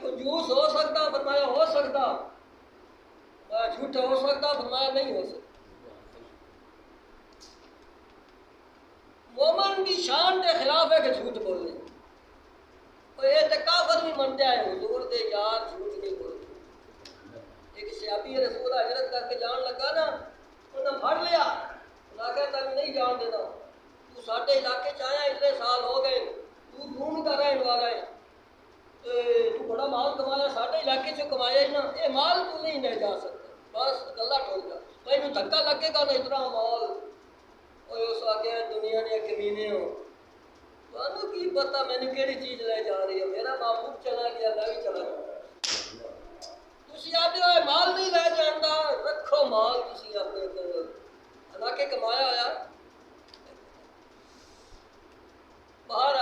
کنجوس ہو سکتا؟ فرمایا ہو سکتا. جھوٹا ہو سکتا؟ فرمایا نہیں ہو سکتا. مومن کی شان کے خلاف ہے کہ جھوٹ بولے. یہ تو کافر بھی منتے آئے حضور دے یار جھوٹ نہیں بولتے. ایک صحابی رسول ہجرت کر کے جان لگا نا، انہیں پھڑ لیا، انہیں کہا تک نہیں جان دینا، تو ساڈے علاقے چ آیا اتنے سال ہو گئے، تو گھوم کر رہن والا ہے، تو بڑا مال کمایا، ساڈے علاقے چ کمایا ہی نا، یہ مال تو نہیں لے جا سکتا. بس گلا ٹھول گیا. تینوں دھکا لگے گا نا اتنا مال. اس آگے دنیا نے کمینے ہو، تمہیں کی پتا مینو کہڑی چیز لے جا رہی ہے. میرا محبوب چلا گیا، میں بھی چلا گیا. تھی آتے ہو مال نہیں لے جانا، رکھو مال تھی اپنے علاقے کمایا ہوا. باہر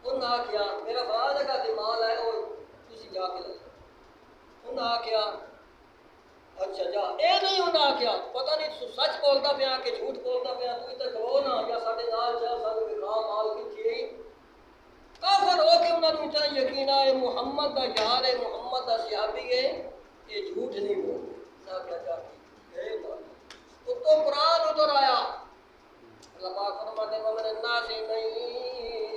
انہیں آخیا میرا فلاں جگہ سے مال ہے وہ تھی جا کے لے لو. انہیں آخیا اچھا جا. یہ نہیں انہیں آخیا پتہ نہیں تو سچ بولتا پیا کہ جھوٹ بولتا پیا، تو ادھر کرو نا یا سارے نال جا سارے دکھا مال کتنے. کافر ہو کے انہوں نے اتنا یقین ہے محمد کا یار ہے، محمد کا صحابی ہے، یہ جھوٹ نہیں بولتے. تو قرآن اتر آیا. اللہ پاک فرماتے ہیں ومن الناس من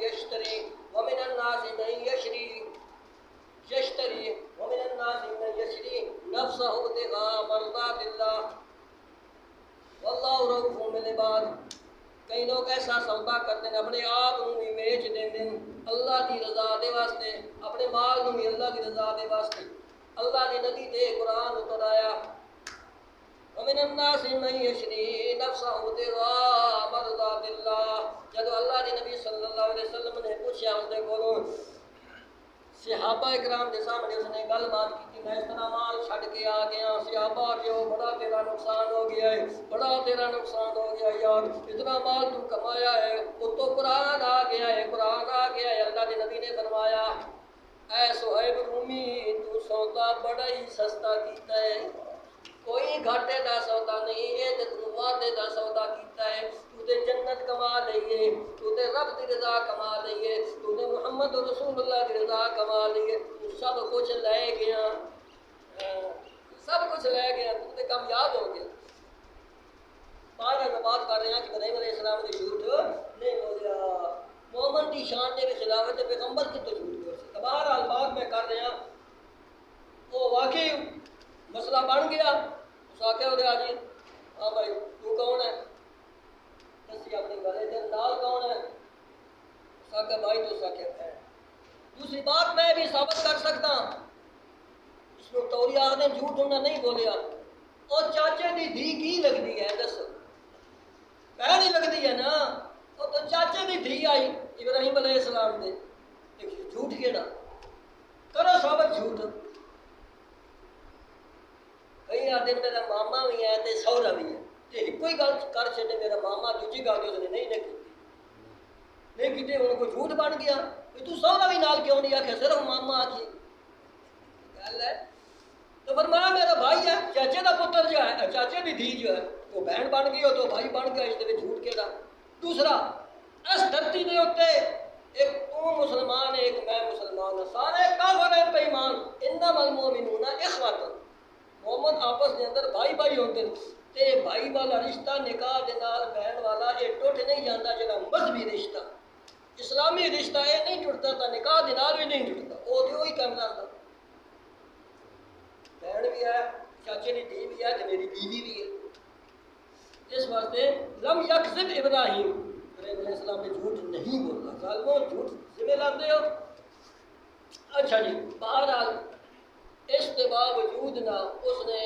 یشتری ومن الناس من یشتری ومن الناس من یشتری نفسہ ابتغاء مرضات اللہ واللہ رؤوف بالعباد. کئی لوگ ایسا سودا کرتے ہیں اپنے آپ کو بھی بیچ دیں اللہ کی رضا دے واسطے، اپنے مال کو بھی اللہ کی رضا دے واسطے. اللہ کے نبی دے قرآن اتر آیا ومن الناس من یشری نفسہ ابتغاء مرضات اللہ. جب اللہ کے نبی صلی اللہ علیہ وسلم نے پوچھا اس نے کولوں صحابہ اکرام کے سامنے اس نے گل بات کی کہ میں اس طرح مال چھڈ کے آ گیا. صحابہ کیوں بڑا تیرا نقصان ہو گیا ہے، بڑا تیرا نقصان ہو گیا یار، اتنا مال تو کمایا ہے. وہ تو قرآن آ گیا ہے، قرآن آ گیا ہے. اللہ کے نبی نے فرمایا اے صہیب رومی تو سودا بڑا ہی سستا کیتا ہے، کوئی گھاٹے دا سودا نہیں، یہ تو وعدے دا سودا کیتا ہے. تو تے جنت کما لئیے، تو تے رب دی رضا کما لئیے، تو تے محمد رسول اللہ دی رضا کما لئیے. تو سب کچھ لے گیا، سب کچھ لے گیا، تو تے کامیاب ہو گیا. بارہ میں بات کر رہے ہیں کہ ابراہیم علیہ السلام نے جھوٹ نہیں بولیا. مومن کی شان کے خلاف ہے پیغمبر کی تو جھوٹ بول سکتا. بہرحال بات میں کر رہا وہ واقعی مسئلہ بن گیا. اس آخیا ہو گیا جی ہاں بھائی تو کون ہے، دسی اپنی گلے دے نال کون ہے. اس آخیا بھائی تو آخیا ہے. دوسری بات میں بھی ثابت کر سکتا اس میں توری آدھے جھوٹ انہیں نہیں بولیا. اور چاچے کی دھی کی لگتی ہے دسو، پہلی لگتی ہے نا. وہ تو چاچے کی دھی آئی ابراہیم علیہ السلام نے، جھوٹ کہڑا کرو ثابت جھوٹ. کئی آدھے میرا ماما بھی ہے تو سہرا بھی ہے، تو ایک ہی گل کر چلے میرا ماما، دوجی گل اس نے نہیں کی ہوں کوئی جھوٹ بن گیا. تو سہرا بھی نال کیوں نہیں آخیا، صرف ماما آخی گل ہے. تو فرمایا میرا بھائی ہے، چاچے کا پتر جو ہے، چاچے کی دھی جو ہے وہ بہن بن گئی ہو تو بھائی بن گیا. اس جھوٹ کہڑا. دوسرا اس دھرتی کے اتنے ایک تو مسلمان ہے ایک میں مسلمان ہوں، سارے کافر ہیں بے ایمان. انما المؤمنون اخوۃ، مومن آپس کے اندر بھائی بھائی ہوتے ہیں. تے بھائی والا رشتہ نکاح دے نال بہن والا یہ ٹوٹ نہیں جاتا. جڑا مذہبی رشتہ اسلامی رشتہ یہ نہیں ٹوٹتا، تو نکاح دے نال بھی نہیں ٹوٹتا. وہ تو وہی کام کرتا. بہن بھی ہے، چاچے کی دھی بھی ہے، تو میری بیوی بھی ہے. اس واسطے لم یکذب ابراہیم، ابراہیم علیہ السلام نے جھوٹ نہیں بولا. ظالموں جھوٹ ذمہ لاتے ہو. اچھا جی بہرحال اس کے باوجود نہ اس نے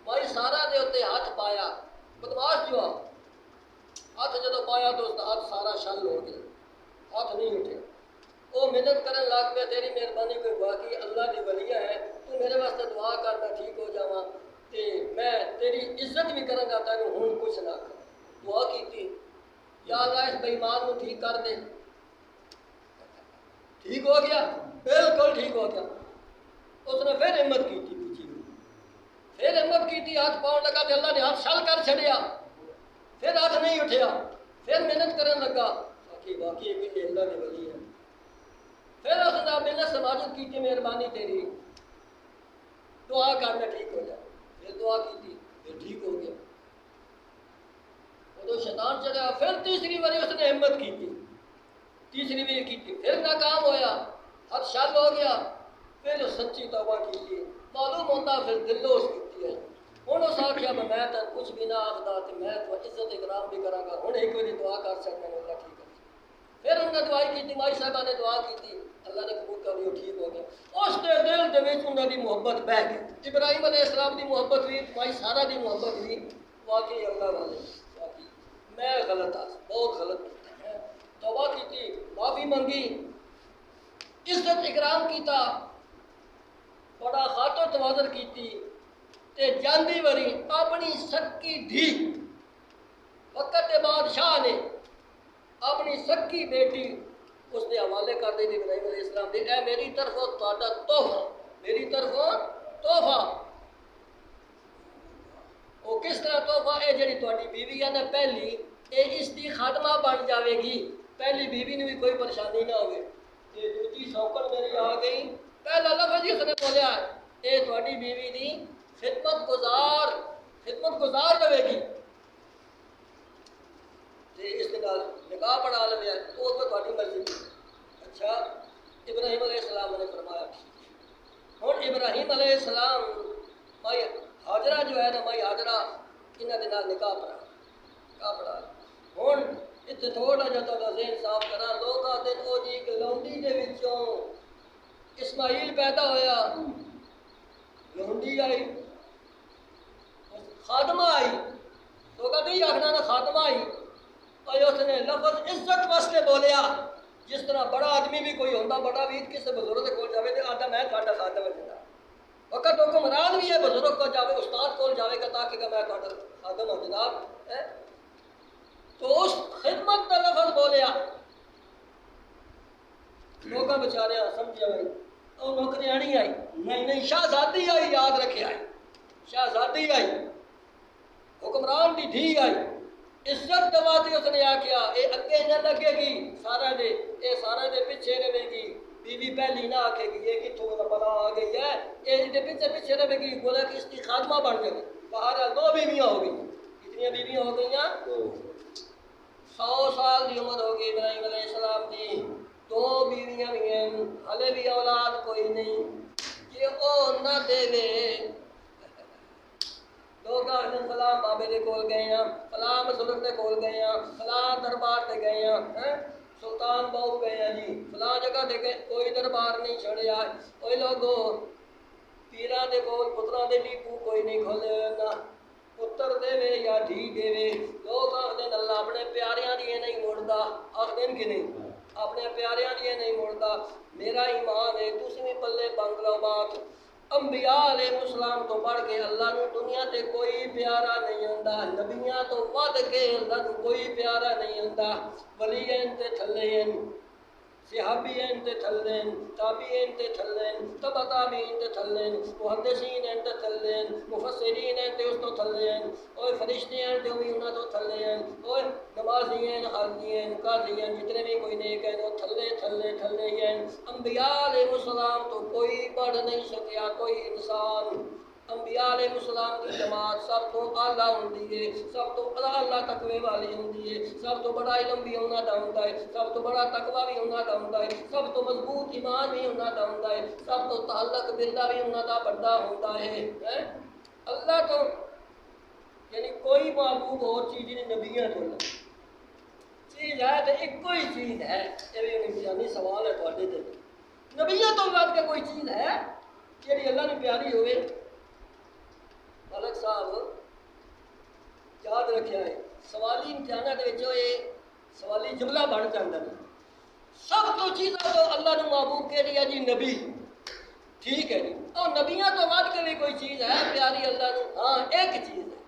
بھائی سارا دے اتنے ہاتھ پایا. بدماش جو ہاتھ جدو پایا تو اس کا ہاتھ سارا شل ہو گیا، ہاتھ نہیں اٹھے. وہ محنت کرن لگ پیا تیری مہربانی کوئی باقی اللہ کی ولیہ ہے، تو میرے واسطے دعا کر میں ٹھیک ہو جاواں تے میں تیری عزت بھی کروں گا تینوں ہوں کچھ نہ کر. دعا کی یا اللہ اس بے ایمان کو ٹھیک کر دے. ٹھیک ہو گیا، بالکل ٹھیک ہو گیا. اس نے پھر ہمت کی تھی، پھر ہمت کی تھی، ہاتھ پاؤں لگا تو اللہ نے ہاتھ شل کر چھڑیا. پھر ہاتھ نہیں اٹھیا، پھر محنت کرنے لگا باقی بھی اللہ کے ولی ہے. پھر اس نے محنت سماجت کی مہربانی تیری، دعا کر میں ٹھیک ہو جائے. پھر دعا کی تھی، پھر ٹھیک ہو گیا. وہ تو شیطان چلا. پھر تیسری باری اس نے ہمت کی تھی، تیسری بھی کی تھی، پھر ناکام ہویا، اب شل ہو گیا. پھر سچی توبہ کی تھی، معلوم ہوتا پھر دلو اس کی ہے. ہوں اس آخیا میں تین کچھ بھی نہ آخدا تو میں تو عزت اکرام بھی کرا گا. ہوں ایک باری دعا کر سکتے ہیں، اللہ ٹھیک ہے. پھر انہوں نے دعائی کی تھی، مائی صاحبہ نے دعا کی تھی، اللہ نے قبول کر لی، ٹھیک ہو گیا. اس کے دل دے وچ انہوں دی محبت بہ گئی. ابراہیم علیہ السلام دی محبت بھی، مائی سارا دی محبت بھی. واقعی اللہ والے واقعی میں غلط آ بہت غلط کیا ہے. توبہ کی تھی، معافی منگی، عزت اکرام کیتا، بڑا خاطر توازر کیتی. تے جاندی وری اپنی سکی دھی وقت بادشاہ نے اپنی سکی بیٹی اس نے حوالے کر دی ابراہیم علیہ السلام دی. اے میری طرفوں تہاڈا تحفہ، میری طرفوں تحفہ. وہ کس طرح تحفہ؟ اے جڑی تہاڈی بیوی ہے نا پہلی، اے اس دی خادمہ بن جاوے گی. پہلی بیوی نے بھی کوئی پریشانی نہ ہوئے. یہ دوسری سوکن میری آ گئی. پہلا لفظ اس نے بولیا اے تہاڈی بیوی دی خدمت گزار رہے گی. اس کے نال نکاح پڑھا لیا تو اس میں تھوڑی مرضی. اچھا ابراہیم علیہ السلام نے فرمایا. ہوں ابراہیم علیہ السلام مائی حاجرہ جو ہے نا، مائی حاجرہ انہوں کے نال نکاح پڑھا. ہوں اتنے تھوڑا جا تو ذہن صاف کرا. لوگ آتے وہ جی لونڈی کے وچوں اسماعیل پیدا ہویا، لونڈی آئی، خادمہ آئی. تو کہتے ہی آخنا نا خادمہ آئی. اور اس نے لفظ عزت واسطے بولیا. جس طرح بڑا آدمی بھی کوئی ہوتا، بڑا بھی کسی بزرگ کو جاوے تو آتا میں تھوڑا خادم ہوں. وقت حکمران بھی ہے بزرگ کو جاوے، استاد کو جاوے گا تاکہ میں تھوڑا خادم ہوں جناب. تو اس خدمت کا لفظ بولیا. لوگ بچارے سمجھا بھائی اور نوکریانی آئی نہیں، شہزادی آئی، یاد رکھے آئی، شہزادی آئی، حکمران دی دھی آئی. عزت دواتی اس نے آخیا اے اگے نہ لگے گی سارا دے، اے سارا دے پیچھے رہے گی. بیوی پہلی نہ آکھے گی یہ کتوں کا پتا آ گئی ہے، اے دے پیچھے رہے گی. گویا کہ اس کی خادمہ بن گئی. باہر 2 بیویاں ہو گئی. کتنی بیویاں ہو گئی؟ 100 سال کی عمر ہو گئی ابراہیم علیہ السلام کی. 2 بیویاں بھی ہیں، ہلے بھی اولاد کوئی نہیں. کہ او نہ دے لوگ فلاں بابے دے کول گئے ہیں، فلاں بزرگ دے کول گئے ہیں، فلاں دربار تے گئے ہیں، سلطان بہو گئے ہیں جی فلاں جگہ تے گئے، کوئی دربار نہیں چھڑیا. کوئی لوگوں پیراں دے کول پتراں دے ڈیپو کوئی نہیں کھولے نہ پتر دے وے یا دھی دے وے. لوگ آخدے اللہ اپنے پیاریاں دیے نہیں موڑدا. آخدے کہ نہیں اپنے پیاریاں دیے نہیں موڑدا. میرا ایمان ہے تسی بھی پلے بند لو بات. انبیاء علیہ السلام تو بڑھ کے اللہ نو دنیا تے کوئی پیارا نہیں ہوندا. نبیاں تو ود کے اللہ نو کوئی پیارا نہیں ہوندا. ولیین تے تھلے ہیں، صحابیین تے تھلے ہیں، تابعین تے تھلے ہیں، تبع تابعین تے تھلے ہیں، محدثین تے تھلے ہیں، مفسرین تے اس تو تھلے ہیں، اور فرشتے ہیں تے بھی انہاں تو تھلے ہیں، اور نمازی ہیں، حاجی ہیں، قاضی ہیں، جتنے بھی کوئی نیک ہیں وہ تھلے ہیں. انبیاء علیہ السلام تو کوئی بڑھ نہیں سکیا کوئی انسان. انبیاء علیہ السلام کی جماعت سب تو اعلیٰ ہوندی ہے، سب تو اعلیٰ تقوی والی ہوندی ہے، سب تو بڑا علم بھی انہاں دا ہوندا ہے، سب تو بڑا تقوی بھی انہاں دا ہوندا ہے، سب تو مضبوط ایمان بھی انہاں دا ہوندا ہے، سب تو تعلق باللہ بھی انہاں دا بڑا ہوندا ہے. اللہ تو یعنی کوئی معبود اور چیز نہیں، نبیاں تو اللہ چیز ہے تو ایک کوئی چیز ہے. یہ بھی امتحانی سوال ہے تھوڑے تے. نبیاں تو بعد کے کوئی چیز ہے جیڑی اللہ نے پیاری ہوئے. ملک صاحب یاد رکھیا ہے سوالی امتحانات یہ سوالی جملہ بن جاتا ہے. سب تو چیزاں تو اللہ نے محبوب کے لیا جی نبی ٹھیک ہے جی. اور نبیاں تو بعد کے بھی کوئی چیز ہے پیاری اللہ نے. ہاں ایک چیز ہے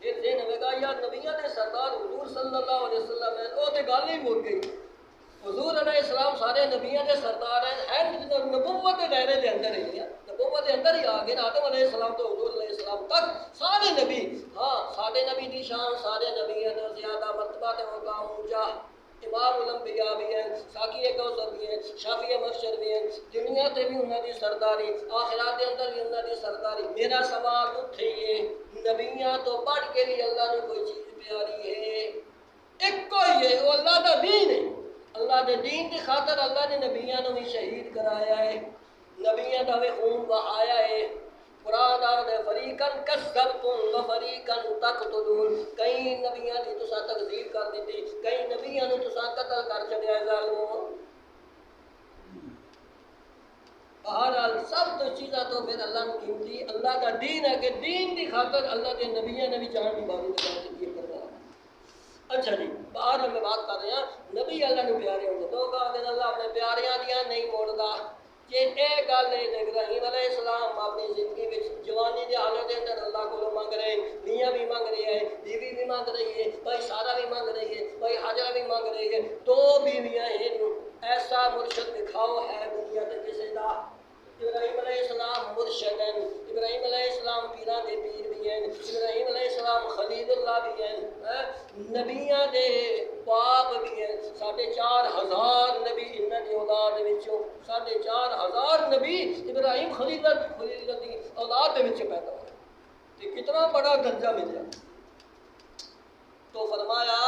پھر دین ہوئے گا یار نبیاں نے سردار حضور صلی اللہ علیہ وسلم ہے وہ تو گل ہی مک گئی. حضور علیہ السلام سارے نبیاں کے سردار ہیں نبوت کے دائرے کے اندر ہی ہے. نبوت کے اندر ہی آ گئے. آدم علیہ السلام تو حضور علیہ السلام تک سارے نبی. ہاں سارے نبی کی شان سارے نبیوں نے زیادہ مرتبہ تے مقام اونچا امام الانبیاء بھی ہیں، ساقی کوثر بھی ہیں، شافی محشر بھی ہیں، دنیا تے بھی انہاں دی سرداری، آخرات دے اندر بھی انہاں دی سرداری۔ میرا سوال اٹھے یہ نبیاں تو بڑھ کے بھی اللہ نو کوئی چیز پیاری ہے؟ ایک کوئی ہے، وہ اللہ دا دین ہے۔ اللہ دے دین کی خاطر اللہ نے نبیاں نو بھی شہید کرایا ہے، نبیاں دا بھی خون بہایا ہے۔ قرآن آخر فریقاً کذبتم و فریقاً تقتلون، کئی نبیاں دی تساں تکذیب کر دیتی، کئی نبیاں نو تساں قتل کر چھڈیا ظالمو۔ بہرحال سب تو چیزاں تو پھر اللہ نے قیمتی اللہ کا دین ہے کہ دین کی خاطر اللہ کے نبیوں نے بھی جان کی بازی لگا دیتی ہے۔ اچھا جی، بہرحال میں بات کر رہا نبی اللہ نے پیارے ہوں گے تو کہا اللہ اپنے پیاریاں دیا نہیں موڑتا کہ یہ گل ہے ابراہیم علیہ السلام اپنی زندگی میں جوانی کے حالت کے اندر اللہ کو منگ رہے ہیں، میاں بھی منگ رہی ہے، بیوی بھی منگ رہی ہے، بھائی سارا بھی منگ رہی ہے، بھائی حاجرہ بھی منگ رہی ہے، دو بیویاں ہیں، ایسا مرشد دکھاؤ ہے دنیا کے کسی کا۔ ابراہیم علیہ السلام مرشد ہیں، ابراہیم علیہ السلام پیران دے پیر بھی ہیں، ابراہیم علیہ السلام خلیل اللہ بھی ہیں، نبیاں دے باپ بھی ہیں، 4,500 نبی انہاں دی اولاد وچوں 4,500 نبی ابراہیم خلیل اللہ دی اولاد دے وچ پیدا ہوئے، تے کتنا بڑا درجہ ملیا۔ تو فرمایا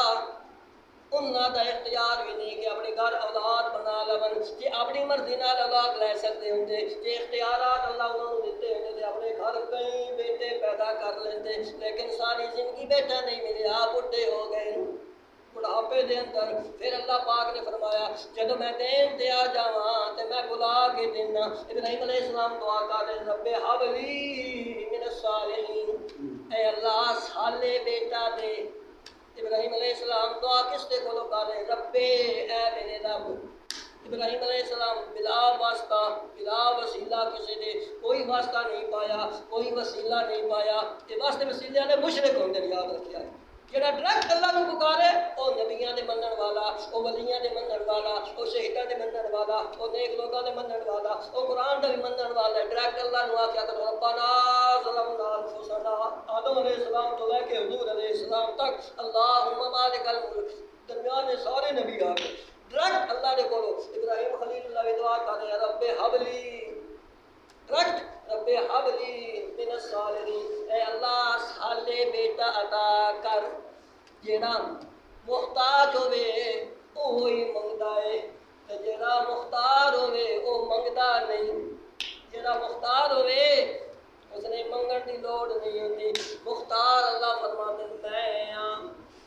انہاں دا اختیار بھی نہیں کہ اپنے گھر اولاد بنا لون، کہ اپنی مرضی نال اولاد لے سکتے ہوندے، کہ اختیارات اللہ انہوں نے دیتے ہوندے تے اپنے گھر کئی بیٹے پیدا کر لیندے، لیکن ساری زندگی بیٹا نہیں ملیا، بڈھے ہو گئے بڑھاپے دے اندر۔ پھر اللہ پاک نے فرمایا جب میں دین تے آ جاواں تے میں بلا کے دینا۔ ابراہیم علیہ السلام دعا کر رہے رب ہب لی من الصالحین، اے اللہ صالح بیٹا دے۔ ابراہیم علیہ السلام دعا کس دے کولو کر رہے رب اے میرے رب۔ ابراہیم علیہ السلام بلا واسطہ بلا وسیلہ کسی نے کوئی واسطہ نہیں پایا، کوئی وسیلہ نہیں پایا، یہ واسطے وسیلے نے مشرک ہوندے یاد رکھیا ہے۔ جڑا ڈائریکٹ اللہ کو پکارے وہ نبیاں دے منن والا، وہ ولیاں دے منن والا، وہ شہیداں دے منن والا، وہ نیک لوگاں دے منن والا، وہ قرآن دے منن والا۔ ڈائریکٹ اللہ نو آکھیا کرو ربنا ظلمنا انفسنا، آدم علیہ السلام تو لے کے حضور علیہ السلام تک اللہم مالک الملک، درمیان میں سارے نبی آ گئے۔ ڈائریکٹ اللہ دے کولو ابراہیم خلیل اللہ کی دعا کر رہے رب حبلی، ڈائریکٹ رب حبلی من الصالحین، اے اللہ صالح بیٹا عطا کر۔ جیڑا محتاج ہوئے وہی منگدا ہے، تے جیڑا مختار ہوئے وہ منگدا نہیں۔ جیڑا مختار ہوئے اس نے منگن دی لوڑ نہیں ہوتی۔ مختار اللہ فرماتے میں ہاں،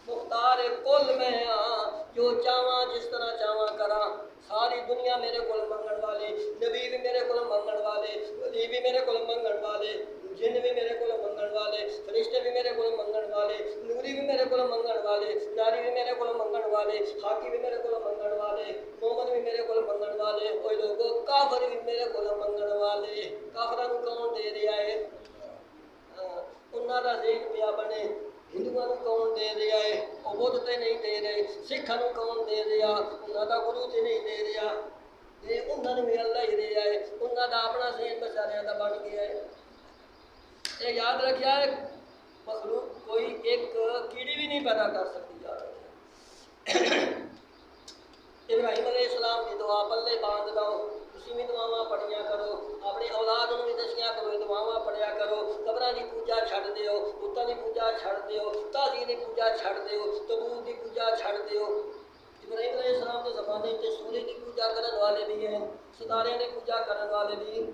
مختار کل میں ہاں، جو چاہواں جس طرح چاہواں کراں۔ ساری دنیا میرے کول منگن والے، نبی بھی میرے کول منگن والے، ولی بھی میرے کول منگن والے، جن بھی میرے کول منگن والے، فرشتے بھی میرے کول منگن والے، نوری بھی میرے کول منگن والے، ناری بھی میرے کول منگن والے، خاکی بھی میرے کول منگن والے، مومن بھی میرے کول منگن والے، اوے لوگوں کافر بھی میرے کول منگن والے۔ کافراں نوں کون دے رہا ہے؟ انہاں دا ذہن پیا بنے ہندوؤں کو کون دے رہا ہے؟ وہ بدھ تے نہیں دے رہے، سکھاں کو کون دے رہا؟ انہاں دا گرو تے نہیں دے رہا، تے انہاں نے بھی اللہ ہی دیا ہے، انہاں دا اپنا ذہن بیچاریاں دا بن گیا ہے۔ یہ یاد رکھیا ہے مخلوق کوئی ایک کیڑی بھی نہیں پیدا کر سکتی، یاد رکھیا۔ ابراہیم علیہ السلام کی دعا پلے باندھ لو، تسی بھی دعاواں پڑھیا کرو، اپنی اولاد نوں بھی دسیا کرو، دعاواں پڑھیا کرو، قبراں دی پوجا چھڈ دیو، بتاں دی پوجا چھڈ دیو، تازی دی پوجا چھڈ دیو، تبوت دی پوجا چھڈ دیو۔ ابراہیم علیہ السلام کے زمانے تے سورج کی پوجا کرن والے بھی ہیں، ستارے کی پوجا کرن والے بھی،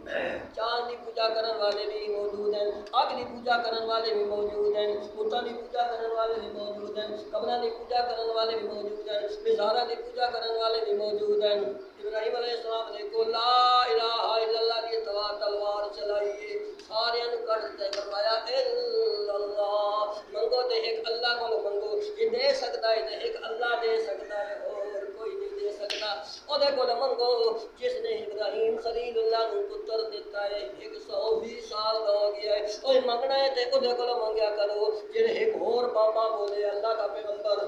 چاند کی پوجا کرن والے بھی موجود ہیں، اگ کی پوجا کرن والے بھی موجود ہیں، بتاں کی پوجا کرن والے بھی موجود ہیں، قبراں کی پوجا کرن والے بھی موجود ہیں، مزاراں کی پوجا کرن والے بھی موجود ہیں۔ ابراہیم علیہ السلام نے کو لا الہ الا اللہ کی تلوار چلائی، سارے کٹ دے فرمایا الا اللہ، منگو تے ایک اللہ کو منگو، یہ دے سکتا ہے تے ایک اللہ دے سکتا ہے، اور کوئی نہیں دے سکتا۔ او دے کول منگو جس نے ابراہیم خلیل اللہ کو پتر دیتا ہے، 120 سال دا ہو گیا ہے، اوے منگنا ہے تے او دے کول منگیا کرو جڑے ایک اور بابا بولے اللہ کا پیغمبر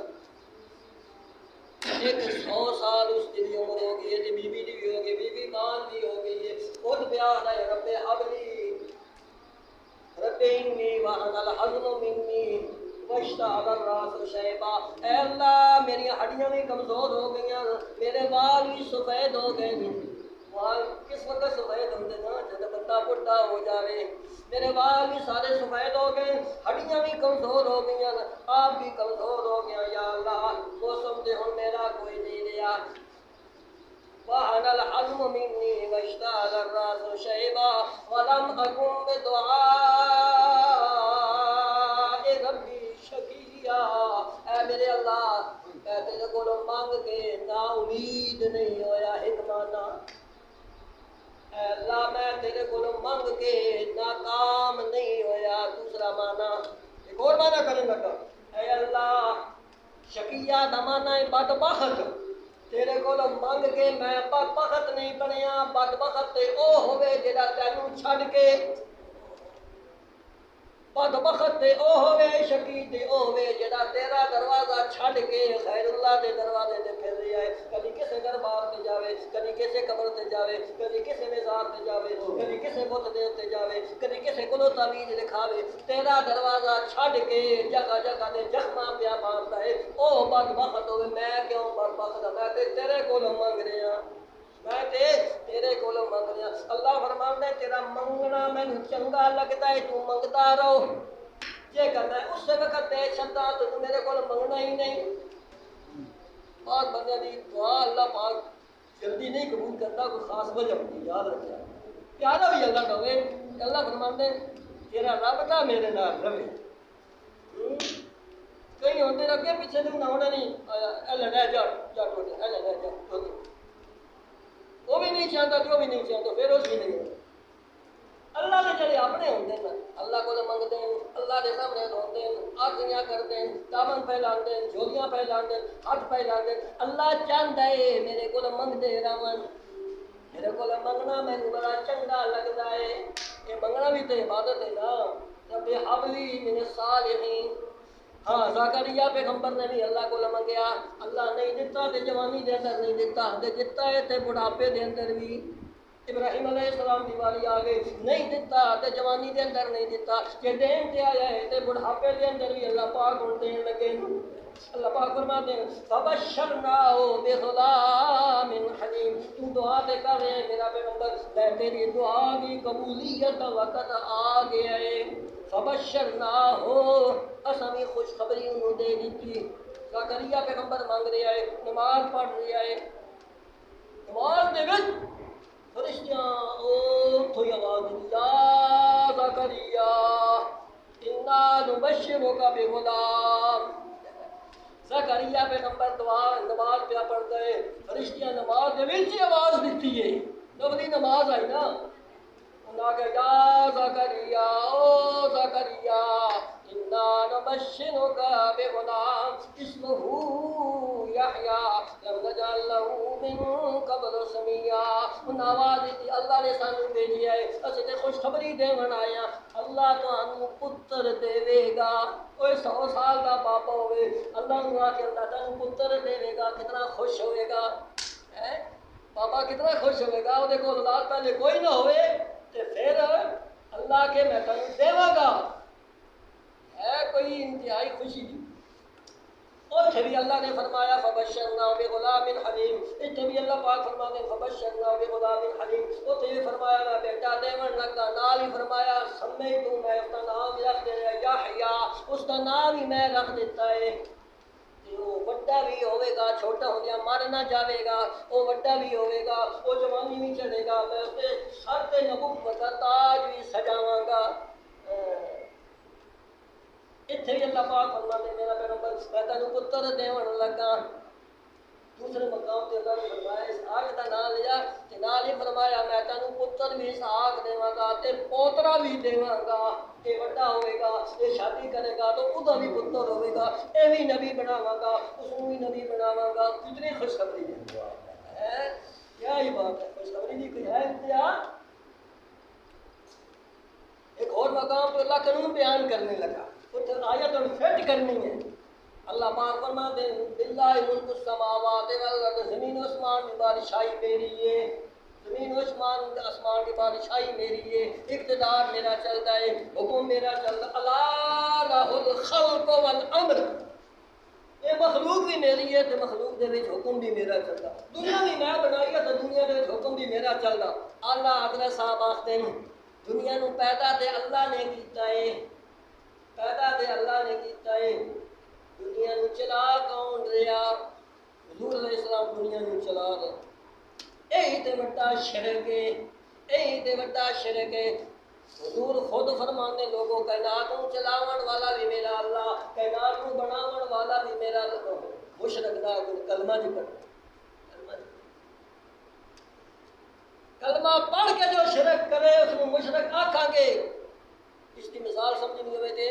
100 سال اس کی عمر ہو گئی ہے، تے بی بی دی بھی ہو گئی، بی بی مال دی ہو گئی ہے، خود بیان ہے رب حبلی رب انی وہن الحزن منی واشتعل الراس شیبا، اے اللہ میری ہڈیاں بھی کمزور ہو گئی، میرے بال بھی سفید ہو گئے۔ بال کس وقت سفید ہوتے نا جب بندہ بڈھا ہو جاوے، میرے بال بھی سارے سفید ہو گئے، ہڈیاں بھی کمزور ہو گئی، آپ بھی کمزور ہو گیا یا اللہ، موسم دے ہن میرا کوئی نہیں رہا۔ وَحَنَ الْعَظْمُ مِنِّي وَاشْتَعَلَ الرَّأْسُ شَيْبًا وَلَمْ أَكُنْ بِدُعَاءِ رَبِّي شَقِيًّا۔ اے میرے اللہ، میں تیرے کو مانگ کے نا امید نہیں ہویا، ایک مانا اے اللہ میں تیرے کو مانگ کے ناکام نہیں ہویا، دوسرا مانا ایک اور مانا کرنے لگا، اے اللہ شقیہ دا مانا ہے بدبخت، تیرے کو مانگ کے میں بدبخت نہیں بنیا، بدبخت تے او ہوئے جڑا تینوں چھڈ کے، بدبخت تے او ہوئے، شقی تے او ہوئے جڑا تیرا دروازہ چھڈ کے غیر اللہ دے دروازے تے پھر رہا ہے، کبھی کسے دربار تے جاوے، کبھی کسے قبر تے جاوے، کبھی کسے مزار تے جاوے، کبھی کسے بت دے تے جاوے، کبھی کسے کولو تعویذ لکھاوے، تیرا دروازہ چھڈ کے جگہ جگہ تے زخماں پیا مارتا ہے، او بدبخت ہوئے، میں کیوں بدبخت ہوں، میں تے تیرے کولوں منگ رہا، میں تیرے کولوں منگ رہا۔ اللہ فرماندا ہے تیرا منگنا مینوں چنگا لگدا ہے، تو منگتا رہو، جے کرنا ہے اس وقت دے چھڈا تو میرے کول منگنا ہی نہیں۔ بعض بندے دی دعا اللہ پاک جلدی نہیں قبول کرتا، کوئی خاص وجہ ہوتی، یاد رکھنا پیارا بھی اللہ کا ہوئے، اللہ فرماندا ہے تیرا رب دا میرے نال رہے۔ کئی ہوندے اگے پیچھے تو نہ نہیں ایل رہ جا ٹوٹے، ایل رہ جا ٹوٹے، وہ بھی نہیں چاہتا جو بھی نہیں چاہتا پھر اس بھی نہیں ہے۔ اللہ کے جڑے اپنے ہوندے ہیں اللہ کو منگتے ہیں، اللہ کے سامنے روتے ہیں، آرزیاں کرتے ہیں، دامن پھیلاندے ہیں، جھولیاں پھیلاندے ہیں، ہاتھ پھیلاندے ہیں، اللہ چاہتا ہے میرے کو منگتے رہن، میرے کو منگنا مینوں بڑا چنگا لگتا ہے، یہ منگنا بھی تو عبادت ہے نا، رب حبلی من الصالحین۔ ہاں زکریا پیغمبر نے بھی اللہ کو منگیا، اللہ نہیں دیتا تے جوانی دے اندر نہیں دیتا، تے دیتا ہے تے بڑھاپے دے اندر بھی۔ ابراہیم علیہ السلام دی واری آ گئی، نہیں دیتا تے جوانی دے اندر نہیں دیتا، کہ دین تے آیا ہے تے بڑھاپے دے اندر بھی اللہ پاک ہن دین لگے۔ اللہ پاک فرماتے ہیں فبشرناہ بغلام حلیم، تو دعا تے کر رہے ہیں میرا پیغمبر، میں تیری دعا کی قبولیت کا وقت آ گیا ہے۔ فبشرناہ، اساں بھی خوشخبری انہوں دے دیتی۔ زکریا پیغمبر مانگ رہا ہے، نماز پڑھ رہا ہے، نماز دے وچ فرشتیاں تھوئی آواز دی یا زکریا انا نبشرک بغلام۔ زکریا پیغمبر دعا نماز پہ پڑھتا ہے، فرشتیاں نماز دے وچ آواز دیتی ہے، نبی نماز آئی نا، انہاں کہ یا زکریا او زکریا انا نبشرک بغلام اسمہ یحییٰ لم نجعل له من قبل سمیا۔ ان آواز دیتی اللہ نے سانو بھیجیا ہے، اسی تے خوشخبری دیون آیا، اللہ تانوں پتر دے گا۔ کوئی 100 سال دا باپا ہوئے، اللہ نو آ کے اللہ تانوں پتر دے گا، کتنا خوش ہوئے گا، بابا کتنا خوش ہوئے گا، وہ دیکھو اولاد پہلے کوئی نہ ہوئے تے پھر اللہ کے میں تانوں دیواں گا، ہے کوئی انتہائی خوشی دی۔ اتنے بھی اللہ نے فرمایا فبشرناہ بغلام حلیم، اتنے بھی اللہ پاک فرماتے ہیں فبشرناہ بغلام حلیم، اتنے بھی فرمایا میں بیٹا دیون لگا، نال ہی فرمایا سمیتو، میں اس کا نام رکھ دے رہا یحییٰ، اس کا نام ہی میں رکھ دیتا ہے۔ وہ بڑا بھی ہوئے گا، چھوٹا ہو گیا مر نہ جاوے گا، وہ بڑا بھی ہوئے گا، وہ جوانی بھی چڑھے گا، میں اس کے سر تے نبوت کا تاج بھی سجاواں گا۔ اتنے بھی اللہ پاک فرماتے میرا پیغمبر میں تینوں پتر دیون لگا۔ دوسرے مقام تے اللہ نے فرمایا اسحاق دا نام لیا تے نال ہی فرمایا میں تینوں پتر بھی اسحاق دیواں گا تے پوترا بھی دیواں گا، یہ بڑا ہوئے گا، یہ شادی کرے گا تو ادا بھی پتر ہوئے گا، یہ بھی نبی بناواں گا، اس کو بھی نبی بناواں گا۔ کتنی خوشخبری ہے، کیا ہی بات ہے، خوشخبری دی کوئی ہے انتہا۔ ایک اور مقام تو اللہ قانون بیان کرنے لگا، آیت اور فٹ کرنی ہے۔ اللہ پاک فرماتے ہیں باللہ ملک السماوات والارض، زمین و آسمان کی بادشاہی میری ہے، زمین و آسمان کی بادشاہی میری ہے، اقتدار میرا چلتا ہے، حکم میرا چلتا، الا لہ الخلق والامر، یہ مخلوق بھی میری ہے تو مخلوق دے وچ حکم بھی میرا چلتا، دنیا بھی میں بنائی ہے تو دنیا دے وچ حکم بھی میرا چلتا۔ اللہ حضرت صاحب آختے ہیں دنیا نو پیدا تے اللہ نے کیتا ہے، پیدا تے اللہ نے کیتا ہے، دنیا نو چلا کون رہا؟ حضور علیہ السلام دنیا نو چلا رہے، یہی تے بڑا شرک ہے، یہی تے بڑا شرک ہے۔ حضور خود فرمانے لوگوں کائنات کو چلاون والا بھی میرا اللہ، کائنات کو بناون والا بھی میرا اللہ۔ مشرک دا کلمہ جو پڑھ، کلمہ پڑھ کے جو شرک کرے اس کو مشرک آکھاں گے۔ اس کی مثال سمجھنی ہوئے تھے،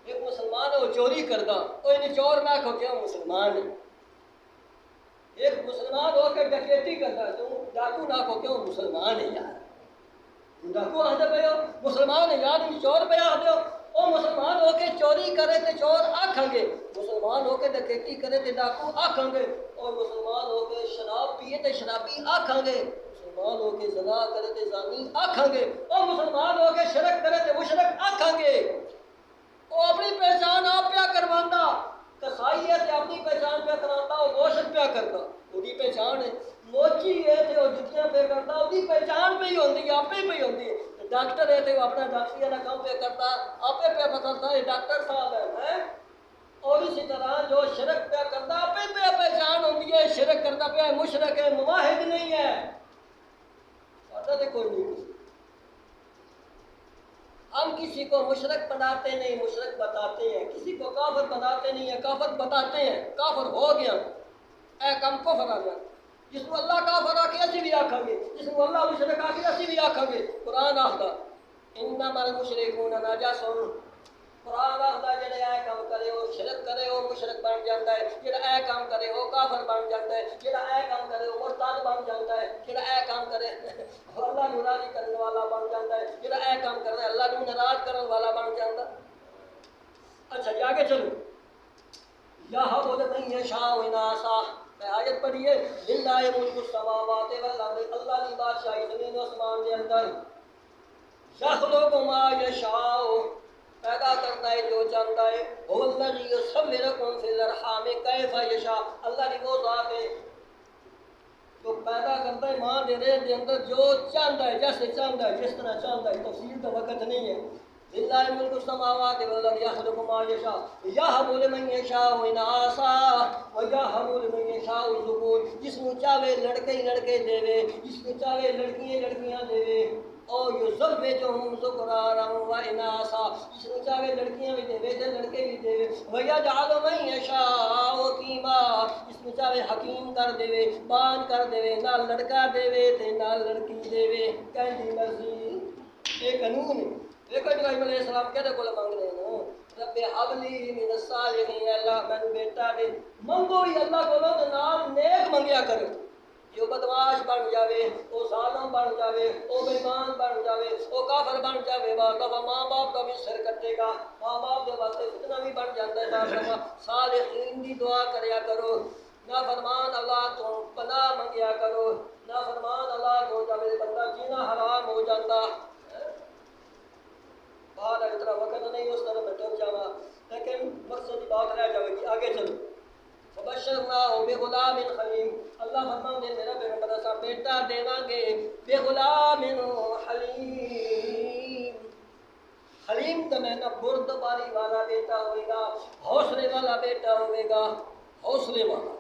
ایک مسلمان ہے وہ چوری کردا، وہ انہیں چور نہ کہو کہ وہ مسلمان ہے۔ ایک مسلمان ہو کے ڈکیتی کرتا تو ڈاکو نہ کہو کہ وہ مسلمان ہے یار، ڈاکو آدھے پہ ہو مسلمان ہے یار، چور پہ آدھے ہو، وہ مسلمان ہو کے چوری کرے تو چور آکھیں گے، مسلمان ہو کے ڈکیتی کرے تو ڈاکو آکھیں گے، اور مسلمان ہو کے شراب پیے تو شرابی آکھیں گے، مسلمان ہو کے زنا کرے تو زانی آکھیں گے، اور مسلمان ہو کے شرک کرے تو مشرک آکھیں گے۔ وہ اپنی پہچان آپ پیا کروانا، کسائی ہے تو اپنی پہچان پہ کراتا، وہ گوشت پیا کرتا، وہی پہچان ہے۔ موچی ہے تو وہ جتیاں پہ کرتا، وہی پہچان پہ ہی ہوتی ہے، آپ پہ ہی ہوتی ہے۔ ڈاکٹر ہے تو وہ اپنا ڈاکٹری والا کام پہ کرتا، آپ پہ بتاتا ہے ڈاکٹر صاحب ہے۔ اور اسی طرح جو شرک پہ کرتا، آپ پہ پہچان ہوتی ہے، شرک کرتا پہ مشرک ہے، مواحد نہیں ہے، پتہ تو کوئی نہیں۔ ہم کسی کو مشرک بناتے نہیں، مشرک بتاتے ہیں، کسی کو کافر بناتے نہیں ہیں، کافر بتاتے ہیں، کافر ہو گیا، اے کم کفر آ گیا۔ جس کو اللہ کافر آکے اسی بھی آکھیں گے، جس کو اللہ مشرک آکے اسی بھی آکھیں گے۔ قرآن آخدا انما المشرکون نجس، قرآن آخدا جڑا اے کام کرے وہ شرک کرے وہ مشرک بن جاتا ہے، جڑا اے کام کرے وہ کافر بن جاتا ہے، جڑا اے کام کرے وہ مرتد بن جاتا ہے، جڑا اے کام کرے اللہ نو راضی کرنے والا بن جاتا ہے، جڑا اے کام کرے اللہ نو ناراض کرنے والا بن جاتا ہے۔ اچھا جی آگے چلو، یہب لمن یشاء اناثا، میں آیت پڑھی ہے، للہ ملک السماوات والارض، اللہ کی بادشاہی زمین و آسمان کے اندر، یخلق ما یشاء، پیدا کرتا ہے جو چاہتا ہے، هو الذی یصورکم فی الارحام کیف یشاء، اللہ کی وہ ذات ہے جو پیدا کرتا ہے ماں دے ریت کے اندر جو چاہتا ہے، جیسے چاہتا ہے، جس طرح چاہتا ہے، تفصیل کا وقت نہیں ہے۔ للہ ملک السماوات والارض یخلق ما یشاء یہب لمن یشاء اناثا ویہب لمن یشاء الذکور، جس کو چاہے لڑکے ہی لڑکے دے، جس کو چاہے لڑکیاں لڑکیاں دے، اور یزوجہم ذکرانا و اناثا، جس کو چاہے لڑکیاں بھی دے تے لڑکے بھی دے، ویجعل من یشاء حکیما، جس کو چاہے حکیم کر دے، بان کر دے، نہ لڑکا دے تے نہ لڑکی دے، کہندی مرضی۔ یہ قانون ہے۔ دیکھو ابراہیم علیہ السلام کہتے کول مانگ رہے ہیں، رب حب لی من الصالحین، اللہ میں بیٹا دے، منگو ہی اللہ کولوں تے نال نیک منگیا کرو، جو بدماش بن جاوے، وہ ظالم بن جاوے، وہ بے ایمان بن جاوے، وہ کافر بن جاوے، بعض دفعہ ماں باپ کا بھی سر کٹے گا، ماں باپ کے واسطے فتنہ بھی بن جاتا ہے، بعض دفعہ صالحین دی دعا کریا کرو، نافرمان اللہ تو پناہ منگیا کرو، نافرمان اللہ تو جب بندہ جینا حرام ہو جاتا۔ بات اتنا وقت نہیں اس طرح میں ڈر جانا، لیکن مقصد کی بات رہ جائے گی، آگے چلو۔ فبشرناہ بغلام حلیم، اللہ فرماتے ہیں میرا پیغمبر ایسا بیٹا دینا گے، بغلام حلیم، حلیم تو میں نہ بردباری والا بیٹا ہوئے گا، حوصلے والا بیٹا ہوئے گا، حوصلے والا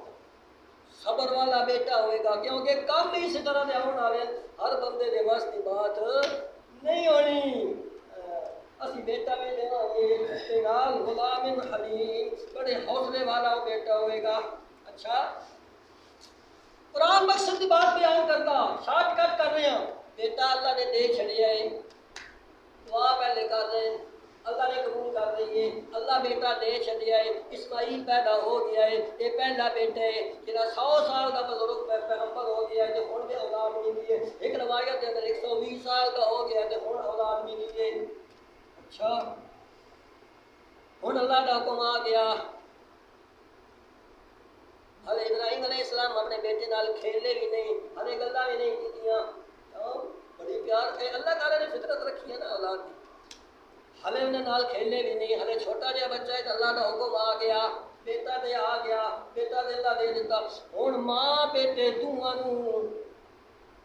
صبر والا بیٹا ہوئے گا، کیونکہ کم ہی اسی طرح دے ہونے والے، ہر بندے دے واسطے بات نہیں ہونی۔ اسی بیٹا بھی دینا گے نال غلام حلیم، بڑے حوصلے والا وہ بیٹا ہوئے گا۔ اچھا قرآن مقصد کی بات بیان کرتا، شارٹ کٹ کر رہے ہیں، بیٹا اللہ نے دے چھڑیا ہے، دعا پہلے کر رہے ہیں، اللہ نے قبول کر رہی ہے، اللہ بیٹا دے چھڑیا ہے، اسماعیل پیدا ہو گیا ہے، یہ پہلا بیٹا ہے جہاں 100 سال کا بزرگ پیغمبر ہو گیا ہے تو ہن بھی اولاد ملی ہے، ایک روایت کے اندر 120 سال کا ہو گیا ہے تو ہن اولاد ملی ہے۔ اچھا ہن اللہ کا حکم آ گیا، حضرت ابراہیم علیہ السلام اپنے بیٹے نال کھیلے بھی نہیں، ہلے گلاں بھی نہیں کیتیاں، یار اللہ تعالیٰ نے فطرت رکھی ہے نا اولاد کی، ہلے انہیں نال کھیلنے بھی نہیں، ہلے چھوٹا جہا بچہ ہے تو اللہ کا حکم آ گیا، بیٹا دے آ گیا، بیٹا دے اللہ دے دیتا، ہوں ماں بیٹے دونوں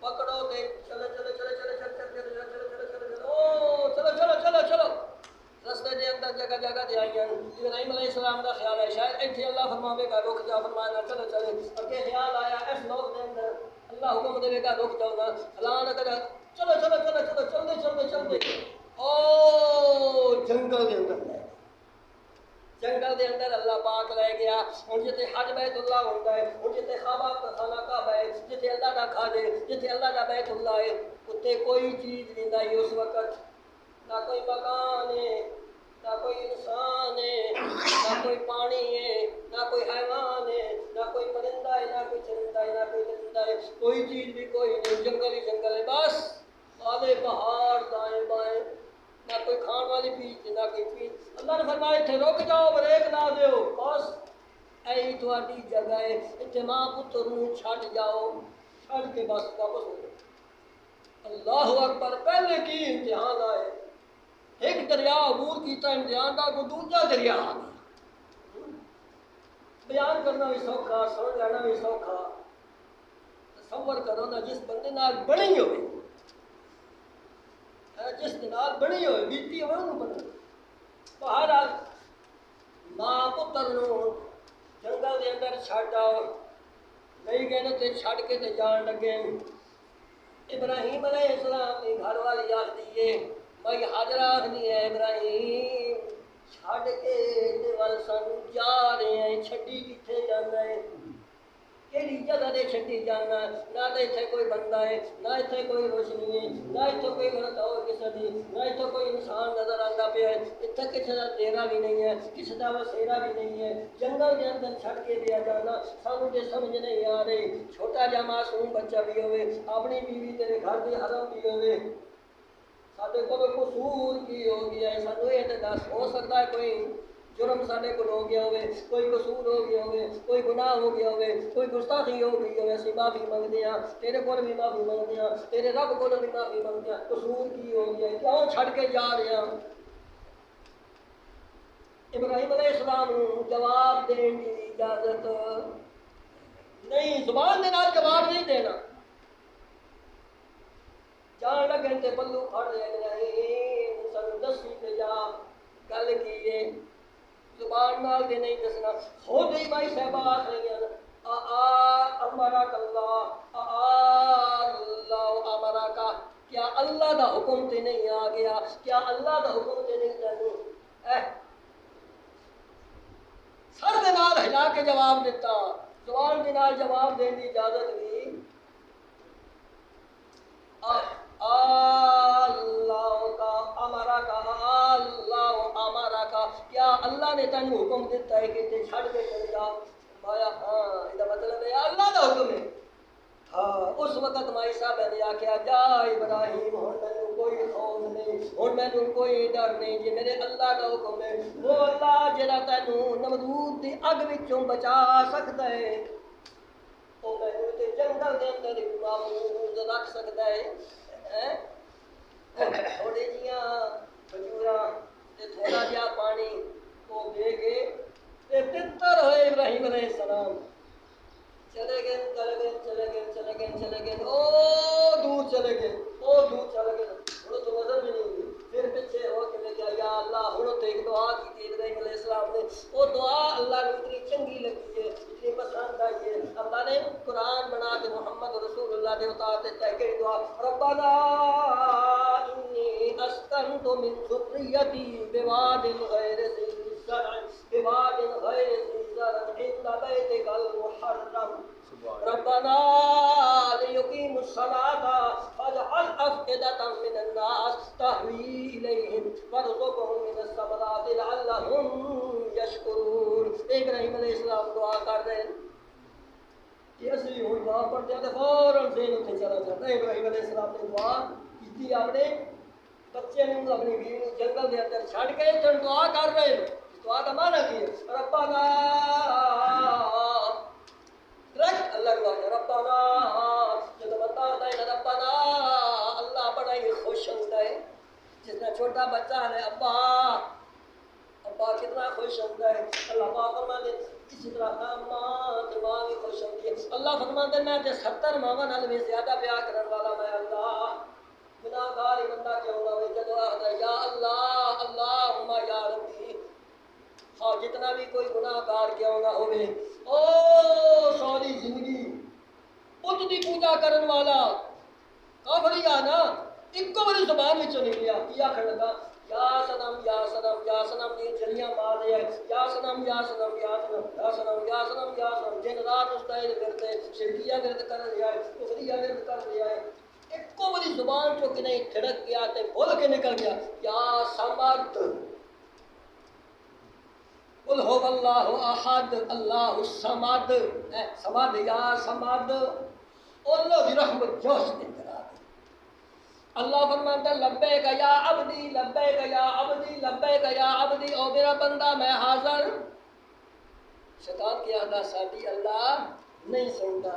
پکڑو تے چلو چلو چلو چلو چلو چلو چلو چلو چلو چلو چلو چلو چلو چلو رستے دے اندر جگہ جگہ تے آئیاں۔ ابراہیم علیہ السلام دا خیال ہے شاید ایتھے اللہ فرماوے گا رک جا، فرمایا چلو چلو، اگے خیال آیا اس لوگ دے اندر اللہ حکم دے گا رک جاؤ نا، فلاں نہ کرا، چلو چلو چلو چلو چلتے چلتے چلتے او جنگل دے اندر لے، جنگل دے اندر اللہ پاک لے گیا۔ ہن جتے حج بیت اللہ ہوندا ہے، ہن جتے کعبہ خانہ کعبہ ہے، جتے اللہ دا کھاجے، جتے اللہ دا بیت اللہ ہے، اتے کوئی چیز نہیں لائی اس وقت، نہ کوئی مکان ہے، نہ کوئی انسان ہے، نہ کوئی پانی ہے، نہ کوئی حیوان ہے، نہ کوئی پرندہ ہے، نہ کوئی چرندہ ہے، نہ کوئی درندہ ہے، کوئی چیز بھی کوئی نہیں، جنگل ہی جنگل ہے بس، آدھے پہاڑ دائیں بائیں، نہ کوئی کھان والی چیز نہ کوئی چیز۔ اللہ نے فرمایا اتنے رک جاؤ، بریک نہ دیو، بس ایہی تہاڈی جگہ ہے، اتنے ماں پتر نوں چھڈ جاؤ، چھڈ کے بس واپس ہو جاؤ۔ اللہ اکبر، پہلے کی امتحان آئے، ایک دریا عبور کیتا امتحان کا، کوئی دوجا دریا آ گیا۔ بیان کرنا بھی سوکھا، سن لینا بھی سوکھا، تصور کرو نا جس بندے نال بنی ہوئے، جس نال بنی ہوئے بیتی ہوئے انہوں بنی، بہرحال ماں پتر نوں جنگل دے اندر چھڈ آؤ، نہیں گئے نا تے چھڈ کے تے جان لگے۔ ابراہیم علیہ السلام کی گھر والی آخری ہے، بھائی حاجرہ آخری ہے ابراہیم چھڈ کے تے ول سانوں جا رہے ہیں، چھڈی کتھے جانا ہے، کہڑی جگہ دے چھڈی جانا، نہ تے اتھے کوئی بندہ ہے، نہ اتھے کوئی روشنی ہے، نہ اتھے کوئی غلط اور کسی دی، نہ اتھے کوئی انسان نظر آتا پیا ہے، اتھے کسی دا ڈیرا بھی نہیں ہے، کسی دا وسیرا بھی نہیں ہے، جنگل دے اندر چھڈ کے دیا جانا سانوں تے سمجھ نہیں آ رہی۔ چھوٹا جہا معصوم بچہ بھی ہوئے، اپنی بیوی تیرے گھر دے حرم بھی ہوئے، ساڈے کول قصور کی ہو گیا ہے، سانوں یہ تے دس ہو سکتا ہے کوئی جرم ساڈے کول ہو گیا ہوئے، کوئی قصور ہو گیا ہوئے، کوئی گناہ ہو گیا ہوئے، کوئی گستاخی ہو گئی ہوئے، اسی معافی منگتے ہیں، تیرے کول بھی معافی منگتے ہیں، تیرے رب کول بھی معافی منگتے ہیں، قصور کی ہو گیا ہے، کیوں چھڈ کے جا رہے ہیں؟ ابراہیم علیہ السلام کو جواب دین کی اجازت نہیں، زبان دے نال جواب نہیں دینا، جان لگن تے پلو پھڑ لے ابراہیم سانوں دسی تے جا گل کی ہے، زبان نال دے نہیں دسنا، خود ہی مائی صاحبہ آکھ رہی ہیں امرک اللہ اللہ امرک، کیا اللہ دا حکم تے نہیں آ گیا، کیا اللہ دا حکم تے نہیں تینوں سر دے نال ہلا کے جواب دیتا، زبان دے نال جواب دین دی اجازت بھی اللہ کا امرا کا اللہ امرا کا، کیا اللہ نے تینوں حکم دیتا ہے کہ تے چھڈ کے چل جا؟ مایا ہاں، یہ مطلب ہے اللہ کا حکم ہے۔ ہاں اس وقت مائی صاحب نے آخیا جا ابراہیم ہن مینوں کوئی خوف نہیں، ہن مینوں کوئی ڈر نہیں، جی میرے اللہ کا حکم ہے، وہ اللہ جڑا تینوں نمرود دی اگ وچوں بچا سکتا ہے، وہ مینوں تے جنگل دے اندر محفوظ رکھ سکتا ہے۔ تھوڑی جیاں کھجوراں تے تھوڑا جہا پانی وہ دے کے تے تتر ہوئے ابراہیم علیہ السلام، چلے گئے چلے گئے چلے گئے چلے گئے چلے گئے، او دور چلے گئے، او دور چلے گئے، ہوں تو نظر بھی نہیں ہوئی، پھر پیچھے ہو کے لے گیا یا اللہ، ہوں تو ایک دعا کی تھی ابراہیم علیہ السلام نے، وہ دعا اللہ کو اتنی چنگی لگی ہے، اتنی پسند آئی ہے، اللہ نے قرآن بنا کے محمد رسول اللہ نے اتار دیتا ہے کہ دعا ربنا انی اسکنت من ذریتی بواد غیر ذی زرع بواد غیر ذی زرع عند بیتک المحرم ربنا لیقیموا الصلاة فاجعل أفئدة من الناس تهوی الیہم وارزقهم من الثمرات لعلهم یشکرون۔ ابراہیم علیہ السلام دعا کر رہے ہیں کہ اسی ہوں دعا پڑھتے ہیں تو فوراً ذہن اتنے چلا جاتا ہے۔ ابراہیم علیہ السلام نے دعا کی اپنے بچے نے اپنی بیوی نے جنگل کے اندر چھڈ کے پھر دعا کر رہے ہیں، دعا کا معنی کی ہے ربنا رکھ اللہ دعا ہے ربنا، جب بندہ ہوتا ہے ربنا اللہ بڑا ہی جس طرح چھوٹا بچہ ہے ابا ابا کتنا خوش ہوتا ہے، اللہ پاک فرماتے ہیں اسی طرح ماں تے ماں بھی خوش ہوتی ہے۔ اللہ فرماتے ہیں میں تے 70 ماواں نال بھی زیادہ پیار کرن والا میں اللہ، گناہگار ہی بندہ کیوں نہ ہوئے جدو آخدا ہے یا اللہ اللہم یا ربی، ہاں جتنا بھی کوئی گناہگار کیوں نہ ہوئے، او ساری زندگی بت دی پوجا کرن والا کافر ہی آنا ایک کو بڑی زبان میں چلی گیا کیا کھڑ لگا یا سنم یا سنم یا سنم دی جلیاں مار رہے ہیں یا سنم یا سنم یا سنم یا سنم یا سنم یا سنم دن رات مستعد کرتے شرکیہ ورد کر رہا ہے کفریہ ورد کر رہا ہے، ایک کو بڑی زبان چو کہ نہیں تھڑک گیا تے بول کے نکل گیا یا سمد قل هو اللہ احد اللہ الصمد، سمد یا سمد اللہ دی رحمت جوش دے کرا دے۔ اللہ فرماتا ہے لبیک یا عبدی لبیک یا عبدی لبیک یا عبدی، او میرا بندہ میں حاضر۔ شیطان کیا تھا ساتھی اللہ نہیں سنتا،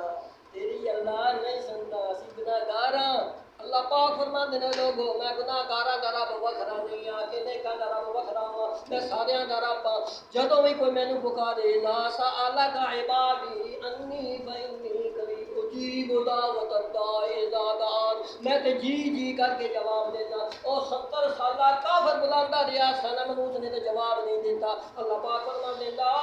تیری اللہ نہیں سنتا، اسی گناہگار ہاں۔ اللہ پاک فرماتے ہیں لوگوں میں گناہگاراں دا رب وکھرا نہیں ہاں کہ نیکاں دا رب وکھرا ہاں، میں ساریاں دا رب ہاں۔ جدوں بھی کوئی مینوں پکارے لا سألک عبادی انی فإنی قریب اجیب دعوت الداعی اذا دعان، میں تے جی جی کر کے جواب دیتا۔ او 70 سالہ کافر بلاندا رہیا سنم نوح نے تے جواب نہیں دیتا۔ اللہ پاک فرماتے لا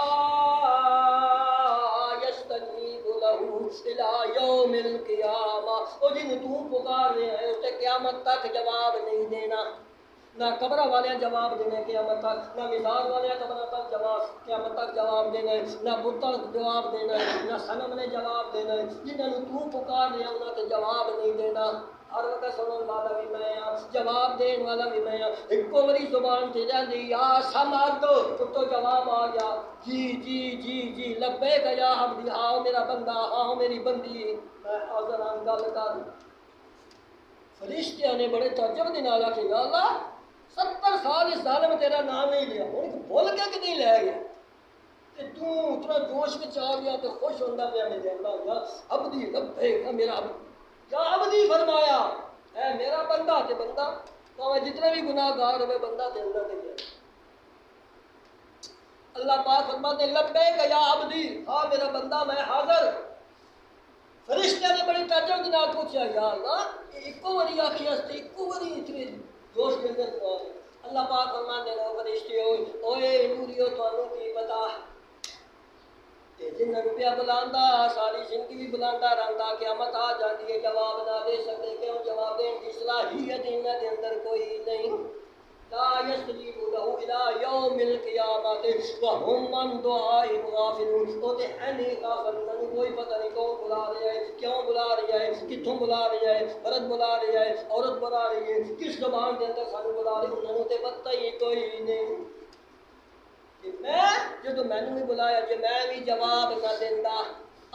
یستجیب لہ الی یوم القیامہ، او جن تو پکار رہے ہیں اسے قیامت تک جواب نہیں دینا، نہ قبر والے جواب دینے قیامت تک، نہ مزار والے قبر تک جواب قیامت تک جواب دینا ہے، نہ بتوں جواب دینا ہے، نہ صنم نے جواب دینا ہے، جنہوں تو پکار رہے ہیں انہوں نے جواب نہیں دینا۔ ہر وقت سنن والا بھی میں ہاں، جواب دین والا بھی میں ہاں۔ ایک کو میری زبان سے جاندی یا سمد تو جواب آ گیا جی جی جی جی لبیک یا عبدی، ہاں میرا بندہ ہاں میری بندی میں حاضر ہاں گل کر۔ فرشتیاں نے بڑے تعجب دے نال آکھیا یا اللہ 70 سال اس ظالم تیرا نام نہیں لیا، ہن بھول کے کہ نہیں لے گیا کہ تو اتنا جوش میں آ گیا تو خوش ہوتا پیا میرے اللہ یا عبدی لبیک میرا عبد یا عبدی فرمایا اے میرا بندہ تے بندہ تو جتنے بھی گناہ گار ہوئے بندہ تے اللہ تے گیا۔ اللہ پاک فرماتے لبیک یا عبدی، ہاں میرا بندہ میں حاضر۔ فرشتے نے بڑی تعجب کے نال پوچھا یا اللہ ایکو باری آخی ہستے ایکو باری اتنے جوش کے اندر تو آئے۔ اللہ پاک فرماتے ہیں فرشتے اوئے نوریو تانوں کی پتا جن روپیہ بلاندا ساری زندگی بھی بلاندا رہندا قیامت آ جاتی ہے جواب نہ دے سکتے، کیوں جواب دین کی صلاحیت انہاں دے اندر کوئی نہیں۔ لا یستجیب لہ الی یوم القیامۃ وہم عن دعائہم غافلون، وہ تے ہے نہیں غافل، انہوں کوئی پتہ نہیں کون بلا رہا ہے، کیوں بلا رہا ہے، کتھوں بلا رہا ہے، مرد بلا رہا ہے، عورت بلا رہی ہے، کس زبان کے اندر سانو بلا رہی ہے، انہوں تے پتہ ہی کوئی نہیں۔ کہ میں جدو میں نے بھی بلایا جی میں بھی جواب نہ دینا،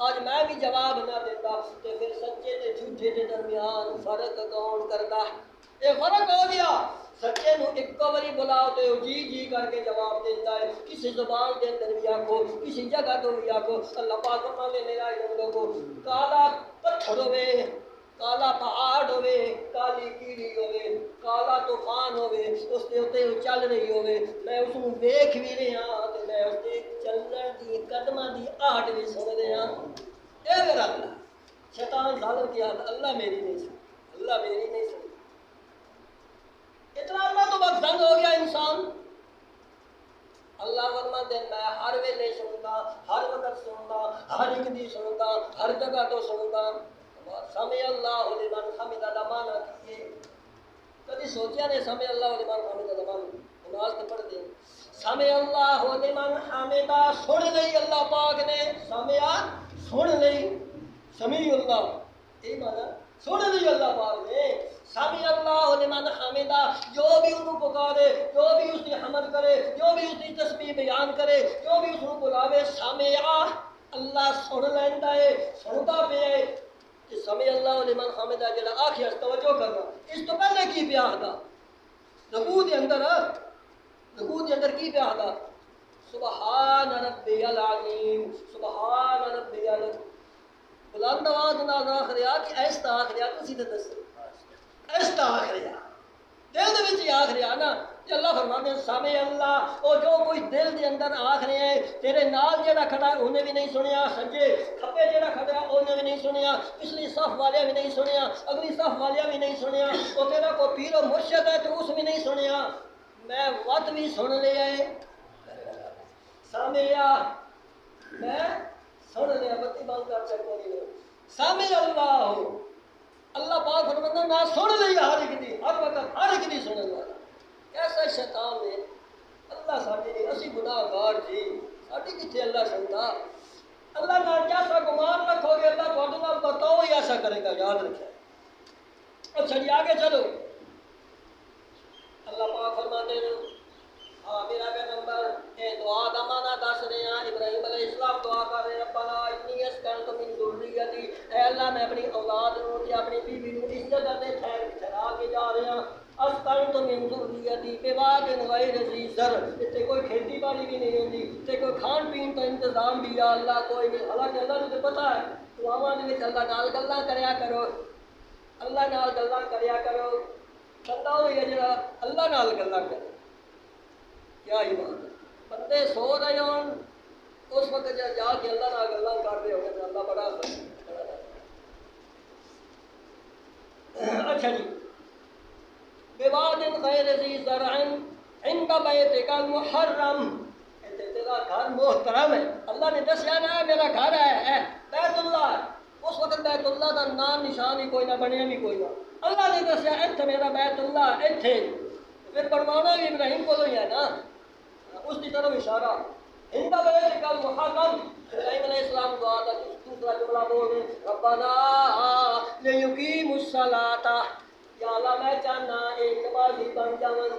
آج میں بھی جواب نہ دیتا تو پھر سچے تے جھوٹے کے درمیان فرق کون کرتا؟ یہ فرق ہو گیا۔ سچے نو ایک باری بلاؤ تو جی جی کر کے جواب دیتا ہے، کسی زبان کے اندر بھی آکھو کسی جگہ تو بھی آکھو۔ اللہ پاک فرماتے میرا علم کو کالا پتھر ہوئے کالا پہاڑ ہوئے کالی کیڑی ہوئے کالا طوفان ہوئے اس کے اتنے چل رہی ہوئے میں اس کو ویکھ بھی رہا تو میں اس کے چلن کی قدماں کی آہٹ بھی سن رہا۔ اے میرا اللہ شیطان ظالم کی حالت اللہ میری نہیں سنی، اللہ میری نہیں سنی۔ اتنا اللہ تو بس دنگ ہو گیا انسان۔ اللہ فرماتے ہیں میں ہر ویلے سنتا، ہر وقت سنتا، ہر ایک دی سنتا، ہر جگہ تو سنتا۔ سمع اللہ لمن حمدہ دا معنی کیے کبھی سوچیا نہیں؟ سمع اللہ لمن حمدہ دا معنی نماز تو پڑھ دیں سمع اللہ لمن حمدہ، سن لئی اللہ پاک نے، سمع سن لئی، سمیع اللہ یہ معنی سن لئی اللہ پاک نے۔ سمع اللہ لمن حمدہ، جو بھی انہوں پکارے، جو بھی اس کی حمد کرے، جو بھی اس کی تسبیح بیان کرے، جو بھی اس کو بلاوے، سمع اللہ سن لیندا ہے، سنتا پیا ہے۔ کہ سمع اللہ لمن حمدہ جڑا آخیا توجہ کرنا، اس تو پہلے کی پیا آخدا رکوع دے اندر، رکوع دے اندر کی پیا آخدا سبحان ربی العظیم سبحان ربی العظیم، بلند آواز نال آخ رہا کہ ایستا آخ رہا، تسی تے دسو ایستا آخ رہا دل دے وچ ہی آکھ رہا نا کہ اللہ فرماتے ہیں سامع اللہ، وہ جو کوئی دل دے اندر آکھ رہے ہیں، تیرے نال جڑا کھڑا ہے انہیں بھی نہیں سنیا، سجے کھبے جڑا کھڑا ہے انہیں بھی نہیں سنیا، پچھلی صف والے بھی نہیں سنیا، اگلی صف والے بھی نہیں سنیا، وہ تیرا کوئی پیر و مرشد ہے تو اس بھی نہیں سنیا، میں وقت بھی سن لیا ہے سامع، میں سن لیا، بتی بند کر سکتے نہیں سامع اللہ ہو۔ اللہ پاک فرماتا ہے میں سن لیا ہر ایک دی، ہر وقت ہر ایک دی سنن والا۔ کیسا شیطان ہے اللہ ساڈی دی، اسی گناہ گار جی، ساڈی کتنے اللہ سنتا۔ اللہ نال جیسا گمان رکھو گے اللہ تہاڈے نال بتاؤ ہی ایسا کرے گا، یاد رکھیں۔ اچھا جی آگے چلو، اللہ پاک فرماتے ہیں میرا پیغمبر اے دعا کا معنی دس رہے ہیں۔ ابراہیم علیہ السلام دعا کر رہے ہیں ربنا انی اسکنت من ذریتی، اے اللہ میں اپنی اولاد نو تے اپنی بیوی نو اس جگہ تے ٹھہرا کے جا رہا ہوں، اسکنت من ذریتی بواد غیر ذی زرع، اتنے کوئی کھیتی باڑی بھی نہیں ہوتی، اتنے کوئی کھان پین کا انتظام بھی یا اللہ کوئی نہیں، حالانکہ اللہ نے تو پتہ ہے دعاواں دے وچ اللہ نال گلاں کریا کرو، اللہ نال گلاں کریا کرو، بندہ ہوئی ہے جڑا اللہ نال گلاں کرے، کیا ہی بات ہے۔ بندے سو رہے ہوں اس وقت جا کے اللہ نال گلاں کر رہے ہو گے، اللہ بڑا اچھا جی بواد غیر ذی زرع عند بیتک المحرم، تیرا گھر محترم ہے، اللہ نے دسیا نا میرا گھر ہے بیت اللہ، اس وقت بیت اللہ کا نام نشان ہی کوئی نہ بنیا بھی کوئی نہ، اللہ نے دسیا اتنے میرا بیت اللہ اتنے، پھر بنوانا بھی ابراہیم کو ہی ہے نا، اس کی طرف اشارہ عند بیتک المحرم۔ ابراہیم علیہ السلام دعا کا دوسرا جملہ بول رہے ربنا لیقیموا الصلاۃ، یا اللہ میں چاہنا ایک نمازی بن جاواں،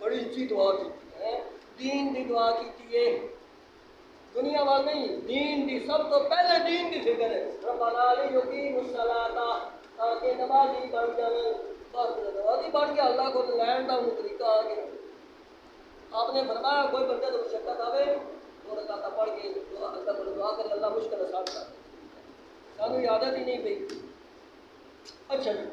بڑی اچھی دعا کی ہے، دین دی دعا کی ہے، دنیا وال نہیں، دین دی، سب تو پہلے دین دی فکر ہے، ربنا لیقیموا الصلاۃ، تاکہ نمازی بن جاواں، بس نمازی بن کے اللہ کو لین کا طریقہ آ گیا۔ آپ نے فرمایا کوئی بندے تو مشقت آوے اور اللہ پڑھ کے اللہ کو دعا کرے اللہ مشکل آسان کر دے، سانوں عادت ہی نہیں پئی۔ اچھا جی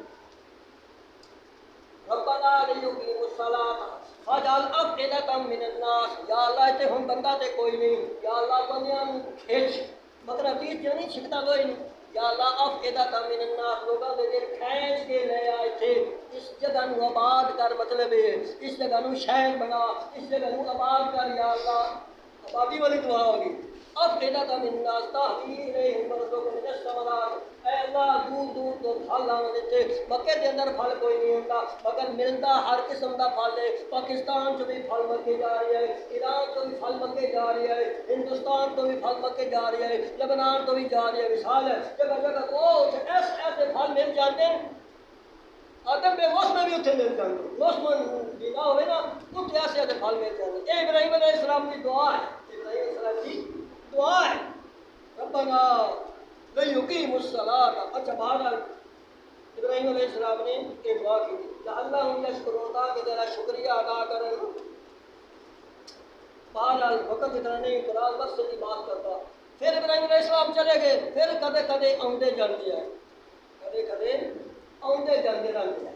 ربنا لیقیموا الصلاۃ فاجعل افئدۃ من الناس، یا اللہ تے ہن بندہ تے کوئی نہیں، یا اللہ بندیاں نوں کھچ، مطلب تیز جو نہیں چھکتا کوئی نہیں، یا اللہ افئدۃ من الناس، لوگاں دے دل کھینچ کے لے آ ایتھے، اس جگہ نو آباد کر، مطلب ہے اس جگہ نو شہر بنا، اس جگہ نو آباد کر یا اللہ، آبادی والی دعا ہوگی۔ افئدۃ من الناس تہوی الیہم ورزقہم من الثمرات، اے اللہ دور دور تو پھل آن دیتے، مکے دے اندر پھل کوئی نہیں ہوتا مگر ملتا ہر قسم کا پھل ہے، پاکستان چ بھی پھل مکے جا رہی ہے، ایران تو بھی پھل مکے جا رہی ہے، ہندوستان تو بھی پھل مکے جا رہی ہے، لبنان تو بھی جا رہی ہے، مثال ہے جگہ جگہ وہ ایسے پھل مل جاتے ہیں، آدم بے موسم بھی اتنے مل جاتے ہیں، موسم جینا ہوئے نا اتنے ایسے پھل مل جاتے ہیں۔ یہ ابراہیم علیہ السلام کی دعا ہے، ابراہیم علیہ السلام کی دعا ہے ربنا لیقیموا الصلاۃ۔ اچھا بہرحال ابراہیم علیہ السلام نے ایک دعا کی تھی لعلہم یشکرون، تاکہ تیرا شکریہ ادا کریں۔ بہرحال وقت اتنا نہیں، قرآن مقصد کی بات کرتا، پھر ابراہیم علیہ السلام چلے گئے، پھر کدے کدے آندے جاندے آئے، کدے کدے آندے جاندے رہتے ہیں۔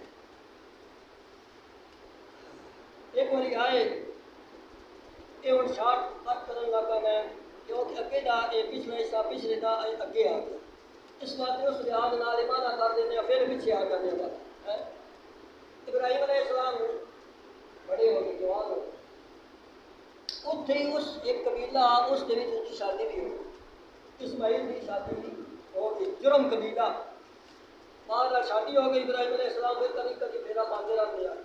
ایک باری آئے یہ ہوں شارٹ کٹ کرنے لگا میں، کیونکہ اگے دا یہ پچھلے حصہ پچھلے دا اگے آ گیا، اس واسطے اس لحاظ نال مانا کر دینے ہیں، پھر پیچھے آ جانے والا۔ ابراہیم علیہ السلام بڑے ہو گئے، جوان ہو گئے، اتنے ہی اس ایک قبیلہ اس کے ان کی شادی بھی ہو گئی، اسماعیل کی شادی بھی ہو گئی، جرم قبیلہ، بعد شادی ہو گئی، ابراہیم علیہ السلام پھر کبھی کبھی پھیرا پاتے رہتے ہیں،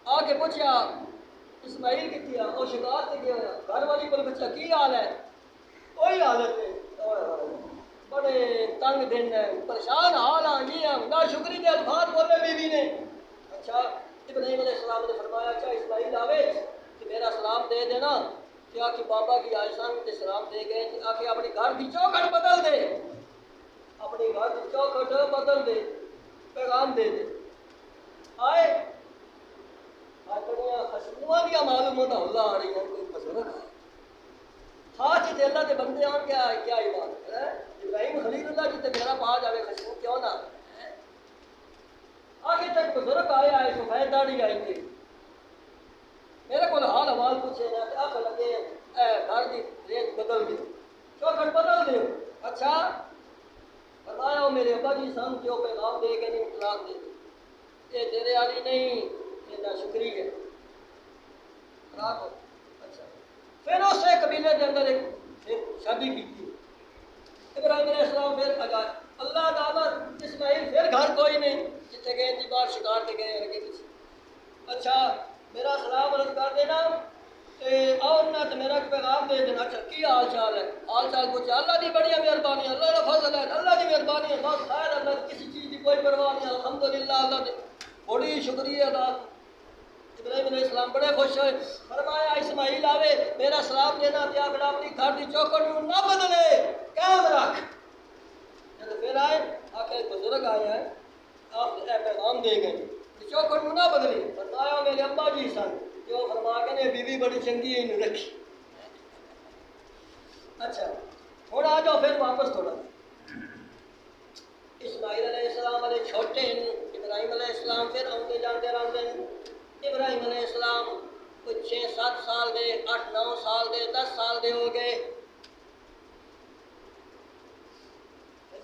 آ کے پوچھا اسماعیل کتنی ہے، وہ شکار سے گیا، گھر والی کو پوچھا کی حال ہے، کوئی حالت نہیں، بڑے تنگ دن ہے، پریشان حال ہیں، یہ ہیں، نہ شکری کے الفاظ بولے بیوی نے۔ اچھا ابراہیم علیہ السلام نے فرمایا اچھا اسماعیل آوے کہ میرا سلام دے دینا، کہ آ کے بابا کی آئسان کے سلام دے گئے، کہ آ کے اپنی گھر کی چوکھٹ بدل دے، اپنی گھر کی چوکھٹ بدل دے، پیغام دے دے۔ آئے اپنی خشبوئیں بھی معلومات اللہ آ رہی ہیں، کوئی بزرگ ہے خاص ہی اللہ کے بندے آن کیا ہے، کیا ہی بات ہے، ابراہیم خلیل اللہ جی تے میرا پا جاوے خشبو کیوں نہ آگے تک بزرگ آیا ہے سفید داڑھی آئی تھی میرے کو حال حوال پوچھے نا کہ آخر لگے گھر کی ریت بدل دیو چوکھٹ بدل دیو اچھا بتایا میرے ابا جی سن جو پیغام دے کے نہیں طلاق دے دی یہ تیرے والی نہیں یہ نا شکریہ طلاق ہو اچھا پھر اس سے قبیلے کے اندر ایک شادی کی تھی ابراہیم علیہ السلام پھر آگاہ اللہ دعوت اسماعیل پھر گھر کوئی نہیں جتنے گئے انتی بار شکار کے گئے لگے کسی اچھا میرا سلام عرض کر دینا اور نہ تو میرا پیغام دے دینا اچھا کی حال چال ہے حال چال پوچھا اللہ کی بڑی مہربانی اللہ کا فضل ہے اللہ کی مہربانی ہے بہت خیر اللہ کسی چیز کی کوئی پرواہ نہیں الحمدللہ اللہ نے بڑی شکریہ ادا ابراہیم علیہ السلام بڑے خوش ہوئے فرمایا اسماعیل آوے میرا سلام دینا پیا اگر اپنی گھر کی چوکھٹ نہ بدلے قائم رکھ جب پھر آئے آخر بزرگ آئے ہیں آپ پیغام دے گئے چوکھٹ نہ بدلی فرمایا میرے ابا جی سن جو فرما کے نے بیوی بڑی چنگی انہوں رکھی اچھا ہوں آ جاؤ پھر واپس تھوڑا اسماعیل علیہ السلام والے چھوٹے ہیں ابراہیم علیہ السلام پھر آتے جانتے رہتے ہیں ابراہیم علیہ السلام کچھ 6-7 سال دے 8-9 سال دے 10 سال دے ہو گئے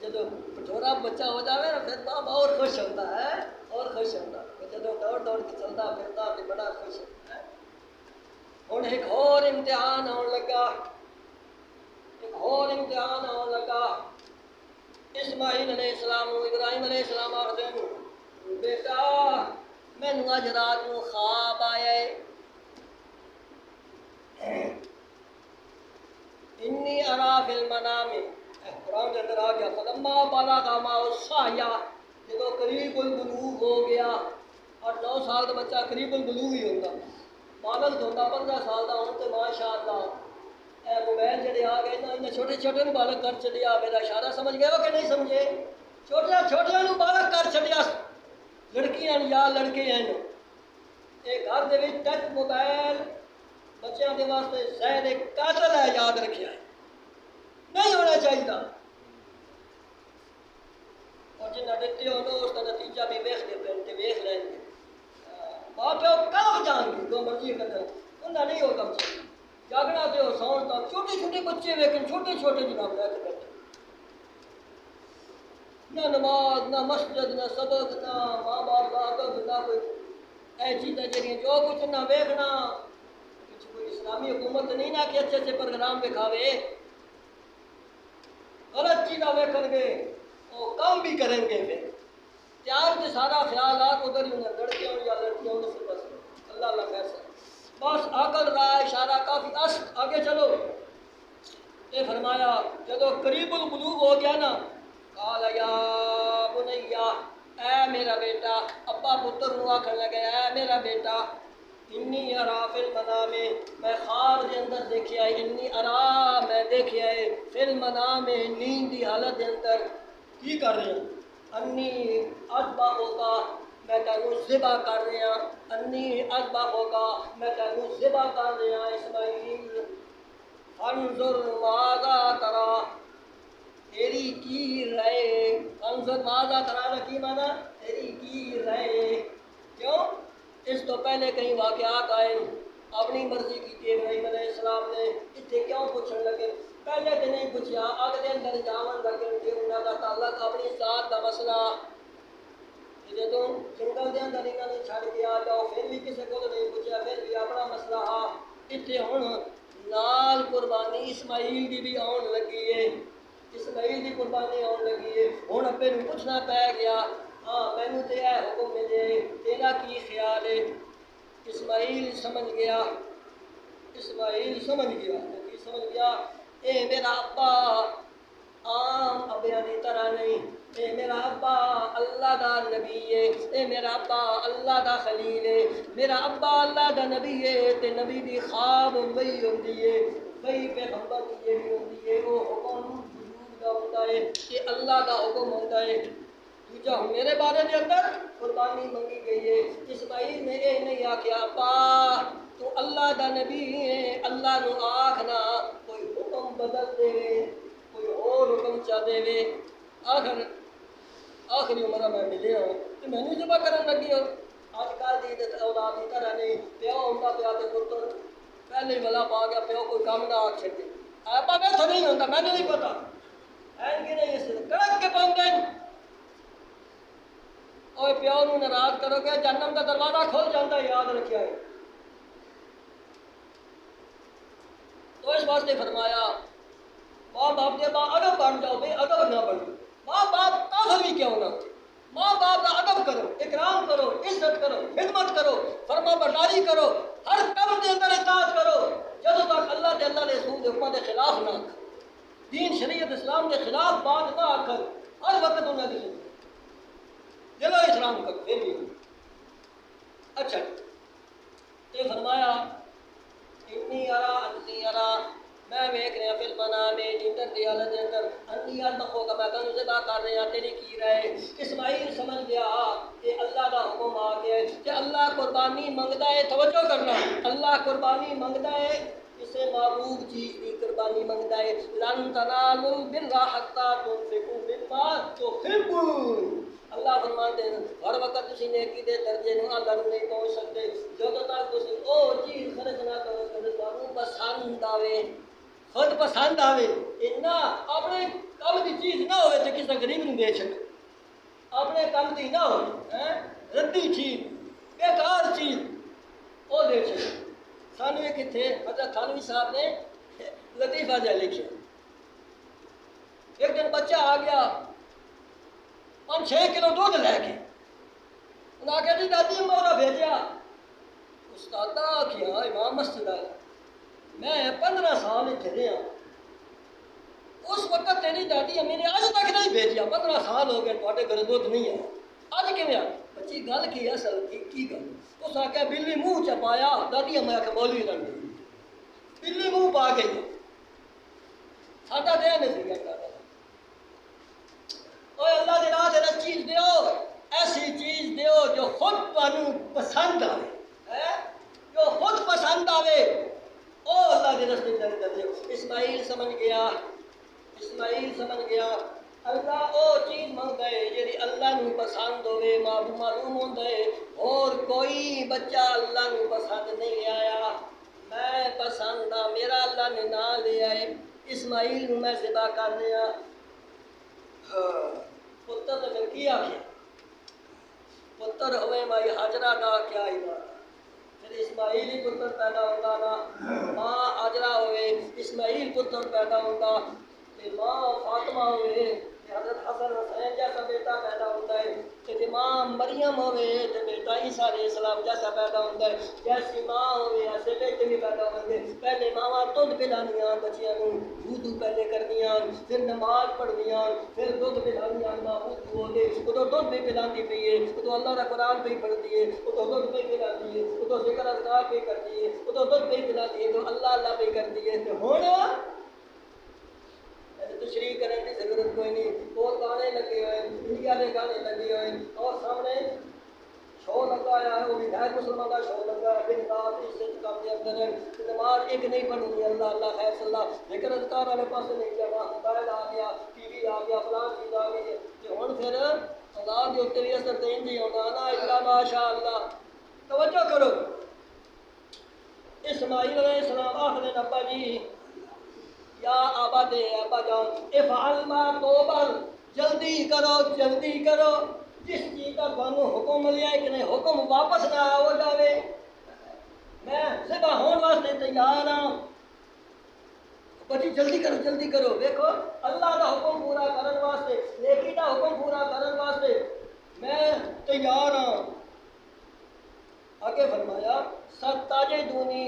جب کٹورا بچہ ہو جائے نا پھر باپ اور خوش ہوتا ہے اور خوش ہوتا ہے جب دوڑ کے چلتا پھرتا تو بڑا خوش ہوتا ہے ہوں ایک اور امتحان آن لگا اسماعیل علیہ السلام ابراہیم علیہ السلام آخر ہیں بیٹا مینوں اج رات نو خواب آیا ہے انی ارا فی المنام قرآن کے اندر آ گیا فلما بلغ معه السعی جب قریب البلوغ ہو گیا اور 9 سال کا بچہ قریب البلوغ ہی ہوگا بالغ ہوتا 15 سال کا ہوں تو ماشاء اللہ موبائل جڑے آ گئے نا انہیں چھوٹے چھوٹے بالغ کر چلیا میرا اشارہ سمجھ گئے ہو کہ نہیں سمجھے چھوٹے بالغ کر چلیا لڑکیاں یا لڑکے ہیں یہ گھر دے وچ ٹچ موبائل بچیاں دے واسطے زہر ایک قاتل ہے یاد رکھیا ہے نہیں ہونا چاہیے اور جنہیں دیتے ہو اس کا نتیجہ بھی ویخ لیں گے ماں پیو کب جان گے جو مرضی کرنا انہیں نہیں ہو کم چاہیے جاگنا تو سون تک چھوٹے چھوٹے بچے لیکن چھوٹے چھوٹے جناب لے کے بیٹھے نہ نماز نہ مسجد نہ سبق نہ ماں باپ کا ادب نہ کوئی ایسی چیزیں جڑی جو کچھ نہ ویکھنا کوئی اسلامی حکومت نہیں نہ کہ اچھے اچھے پروگرام دکھاوے غلط چیزیں ویکھن گے وہ کام بھی کریں گے پھر تیار کے سارا خیالات ادھر ہی انہیں لڑکیاں یا لڑکیاں ان سے بس اللہ اللہ خیر سے بس عقل رائے اشارہ کافی آگے چلو یہ فرمایا جب قریب البلوغ ہو گیا نا قال یا بنیا اے میرا بیٹا ابا پتر نو آکھن لگے اے میرا بیٹا انی ارا فی المنام میں خواب دے اندر دیکھیا ہے انی ارا میں دیکھیا ہے فی المنام نیند دی حالت دے اندر کی کر رہے ہیں انی اذبح ہوگا میں تینوں ذبح کر رہا انی اذبح ہوگا میں تینوں ذبح کر رہا اسماعیل انظر ماذا ترى تیری کی رائے انظر ماذا ترى کی مانا تیری کی رائے کیوں اس تو پہلے کہیں واقعات آئے اپنی مرضی کی ابراہیم علیہ السلام نے اتنے کیوں پوچھنے لگے پہلے تو نہیں پوچھا آگ دے اندر جاون لگے کہ انہوں کا تعلق اپنی ذات کا مسئلہ جدوں جنگل دے اندر انہوں نے چھڑ کے آ جاؤ پھر بھی کسی کو نہیں پوچھا پھر بھی اپنا مسئلہ اتنے ہوں نال قربانی اسماعیل کی بھی آن لگی ہے اسماعیل کی قربانی آن لگی ہے ہوں ابے نوں پوچھنا پی گیا ہاں مینوں تے اے حکم ملے تیرا کی خیال ہے اسماعیل سمجھ گیا کی سمجھ گیا اے میرا ابا عام ابیاں دی طرح نہیں اے میرا ابا اللہ دا نبی ہے اے میرا ابا اللہ دا خلیل ہے میرا ابا اللہ دا نبی ہے تے نبی دی خواب وہی ہوندی ہے وہی پیغمبر دی جڑی ہوندی ہے وہ حکم وجود دا ہوندا ہے کہ اللہ دا حکم ہوندا ہے دوجا ہوں میرے بارے دے اندر قربانی منگی گئی ہے اسماعیل نے یہ نہیں آکھیا ابا تو اللہ دا نبی ہے اللہ نو آکھنا کوئی حکم بدل دے کوئی اور حکم چاہ دے آخری عمرہ میں ملے ہوں تو مینوں ذبح کرن لگی ہو اج کل دی اولاد کی طرح نہیں پیو ہوندا پیا تے پتر پہلے ہی ولا پا گیا پیو کوئی کام نہ آکھ چھڈے آپ میں تو نہیں ہوندا مینوں نہیں پتا این کہ نہیں اس کڑک کے پاؤندے اوے پیو نوں ناراض کرو گے جہنم کا دروازہ کھل جاتا ہے یاد رکھیا ہے تو اس واسطے فرمایا ماں باپ کے ماں ادب بن جاؤ بے ادب نہ بنو ماں باپ کافر بھی کیوں نہ ماں باپ کا ادب کرو اکرام کرو عزت کرو خدمت کرو فرما برداری کرو ہر کم کے اندر اطاعت کرو جب تک اللہ کے رسول کے حکم کے خلاف نہ آکھ دین شریعت اسلام کے خلاف بات نہ آکھ ہر وقت انہیں کی دل و احترام کرو پھر بھی اچھا یہ فرمایا انی ارا میں ویکھ رہا فل منام نیندر دی حالت دے اندر انی المخو کا میں تینوں ذبح کر رہا تیری کی رہے اسماعیل سمجھ گیا کہ اللہ دا حکم آ گیا کہ اللہ قربانی منگتا ہے توجہ کرنا اللہ قربانی منگتا ہے اسے معروف چیز کی قربانی منگتا ہے لن تنالوا البر حتى تنفقوا مما تحبون اللہ فرماتے ہیں ہر وقت تسی نیکی دے درجے نوں اللہ نوں نہیں پہنچ سکتے جب تک تسی او چیز خرچ نہ کرو کہ تانوں پسند آوے خود پسند آوے اتنا اپنے کم دی چیز نہ ہوئے تو کسی غریب نوں دے چھڈو اپنے کم دی نہ ہوئے ردی چیز بیکار چیز وہ دے چھڈو سانو یہ کتنے حضرت تھانوی صاحب نے لطیفہ جا لکھا ایک دن بچہ آ گیا 5-6 کلو دودھ لے کے انہوں نے کہا جی دادی مورا بھیجا استاد آخیا امام مسجد آیا میں 15 سال اتنے رہا اس وقت تیری دادی امی نے اج تک نہیں بھیجیا 15 سال ہو گئے تھوڑے گھر دودھ نہیں آیا اج کیویں آ بچی گل کی اصل کی گل اس آخیا بلی منہ چ پایا دادی امی آخیا مولوی رن بلی منہ پا گئی ساڈا دیا نہیں سی اوے اللہ دے راہ تے چیز دیو ایسی چیز دیو جو خود تانوں پسند آوے جو خود پسند آوے او اللہ دے راستے تے دیو اسماعیل سمجھ گیا اللہ او چیز منگتا ہے جیڑی اللہ نوں پسند ہوے معلوم ہوندا ہے اور کوئی بچہ اللہ نوں پسند نہیں آیا میں پسند ہاں میرا اللہ نے نہ لے آئے اسماعیل نوں میں ذبح کر لیا پتر تو پھر کی آخیا پتر ہوئے مائی حاجرہ نہ کیا ہی نہ پھر اسماعیل ہی پتر پیدا ہوتا نا ماں حاجرہ ہوئے اسماعیل پتر پیدا ہوتا کہ ماں فاطمہ ہوئے کہ حضرت حسن حسین جیسا بیٹا پیدا ہوتا ہے کہ ماں مریم ہوئے تو بیٹا عیسیٰ علیہ السلام جیسا پیدا ہوتا ہے جیسی ماں ہوئے ایسے بیٹے بھی پیدا ہوتے ہیں پہلے ماں دودھ پلانیاں بچیاں کو وضو پہلے کردیاں پھر نماز پڑھدیاں پھر دودھ پلانیاں ماں وضو ہوتے ادو دودھ بھی پلاندی پئی ہے ادو اللہ کا قرآن پہ پڑھتی ہے ادو دودھ پہ پلاندی ہے ادو ذکر اذکار پہ کرتی ہے ادو دودھ پہ پلاندی ہے تو اللہ پہ کرتی ہے تو ہوں تشریح کرنے کی ضرورت کوئی نہیں اور گانے لگے ہوئے انڈیا کے گانے لگے ہوئے اور سامنے شو لگا ہے وہ بھی غیر مسلمان کا شو لگا ہے دن رات عزت کام کے اندر ہے نماز ایک نہیں پڑھنی اللہ اللہ خیر صلی اللہ ذکر اذکار والے پاس نہیں جانا موبائل آ گیا ٹی وی آ گیا فلان چیز آ گئی کہ ہوں پھر اللہ کے اتنے بھی اثر دین نہیں ہونا نا اللہ ماشاء اللہ توجہ کرو اسماعیل علیہ السلام آخر ابا جی یا آبا دے آبا جان افعل ما توبر جلدی کرو جس چیز کا تمہیں حکم ملیا ہے کہ نہیں حکم واپس نہ ہو جاوے میں ذبح ہون واسطے تیار ہوں بچی جلدی کرو دیکھو اللہ کا حکم پورا کرن واسطے نیکی کا حکم پورا کرن واسطے میں تیار ہوں آگے فرمایا ستجدنی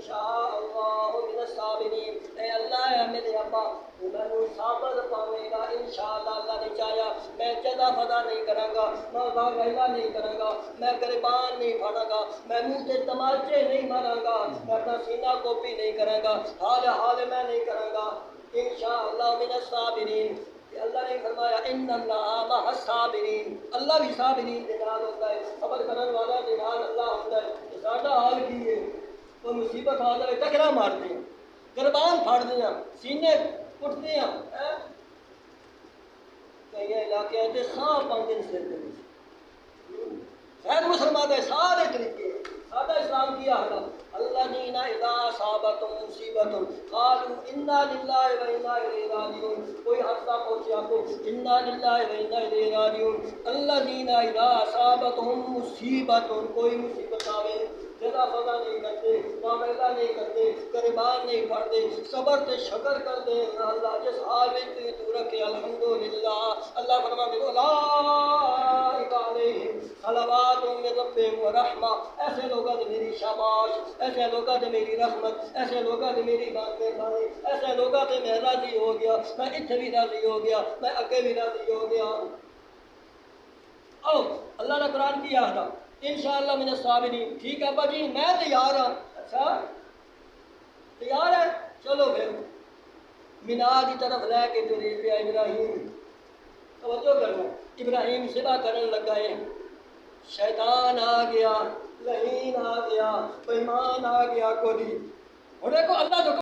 انشاءاللہ من الصابرین اے اللہ ہے میرے ابا میں صبر پاوے گا انشاءاللہ اللہ نے چاہیا میں جدا فدا نہیں کراں گا میں واغیلا نہیں کراں گا میں گریبان نہیں پھاڑاں گا میں منہ تے تماچے نہیں ماراں گا میں اپنا سینہ کوپی نہیں کراں گا حال میں نہیں کراں گا انشاءاللہ من الصابرین اللہ نے فرمایا ان اللہ مع الصابرین اللہ بھی صابرین کے نال ہوتا ہے صبر کرنے والا کے نال اللہ ہوتا ہے ساڈا حال کی ہے کوئی مصیبت آ جائے ٹکرا مارتے ہیں گربان پھاڑتے ہیں سینے کٹتے ہیں کئی علاقے ہیں سانپ آتے ہیں سر غیر مسلمان دے سارے طریقے سادہ اسلام کی آہدہ الذین اذا اصابتهم مصیبت قالوا انا للہ و انا الیہ راجعون کوئی حادثہ پہنچیا تو انا للہ و انا الیہ راجعون الذین اذا اصابتهم مصیبت کوئی مصیبت آوے جزا فضا نہیں کرتے معاملہ نہیں کرتے قربان نہیں پڑھتے صبر تے شکر کر دے اللہ جس حال میں تو رکھے الحمدللہ اللہ فرماتے ہیں اولئک علیہم صلوات من ربہم ورحمہ ایسے لوگوں نے میری شاباش ایسے لوگوں نے میری رحمت ایسے لوگوں نے میری بات مہربانی ایسے لوگوں سے میں راضی ہو گیا میں اتنے بھی راضی ہو گیا میں اگے بھی راضی ہو گیا او اللہ نے قرآن کی آہدہ انشاءاللہ من الصابرین ٹھیک ہے ابا جی میں تیار ہوں اچھا تیار ہے چلو پھر مینا کی طرف لے کے تو ریل پہ ابراہیم توجہ کرنا ابراہیم ذبح کرنے لگا ہے شیطان آ گیا لعین آ گیا بےمان آ گیا کوئی اور دیکھو اللہ جو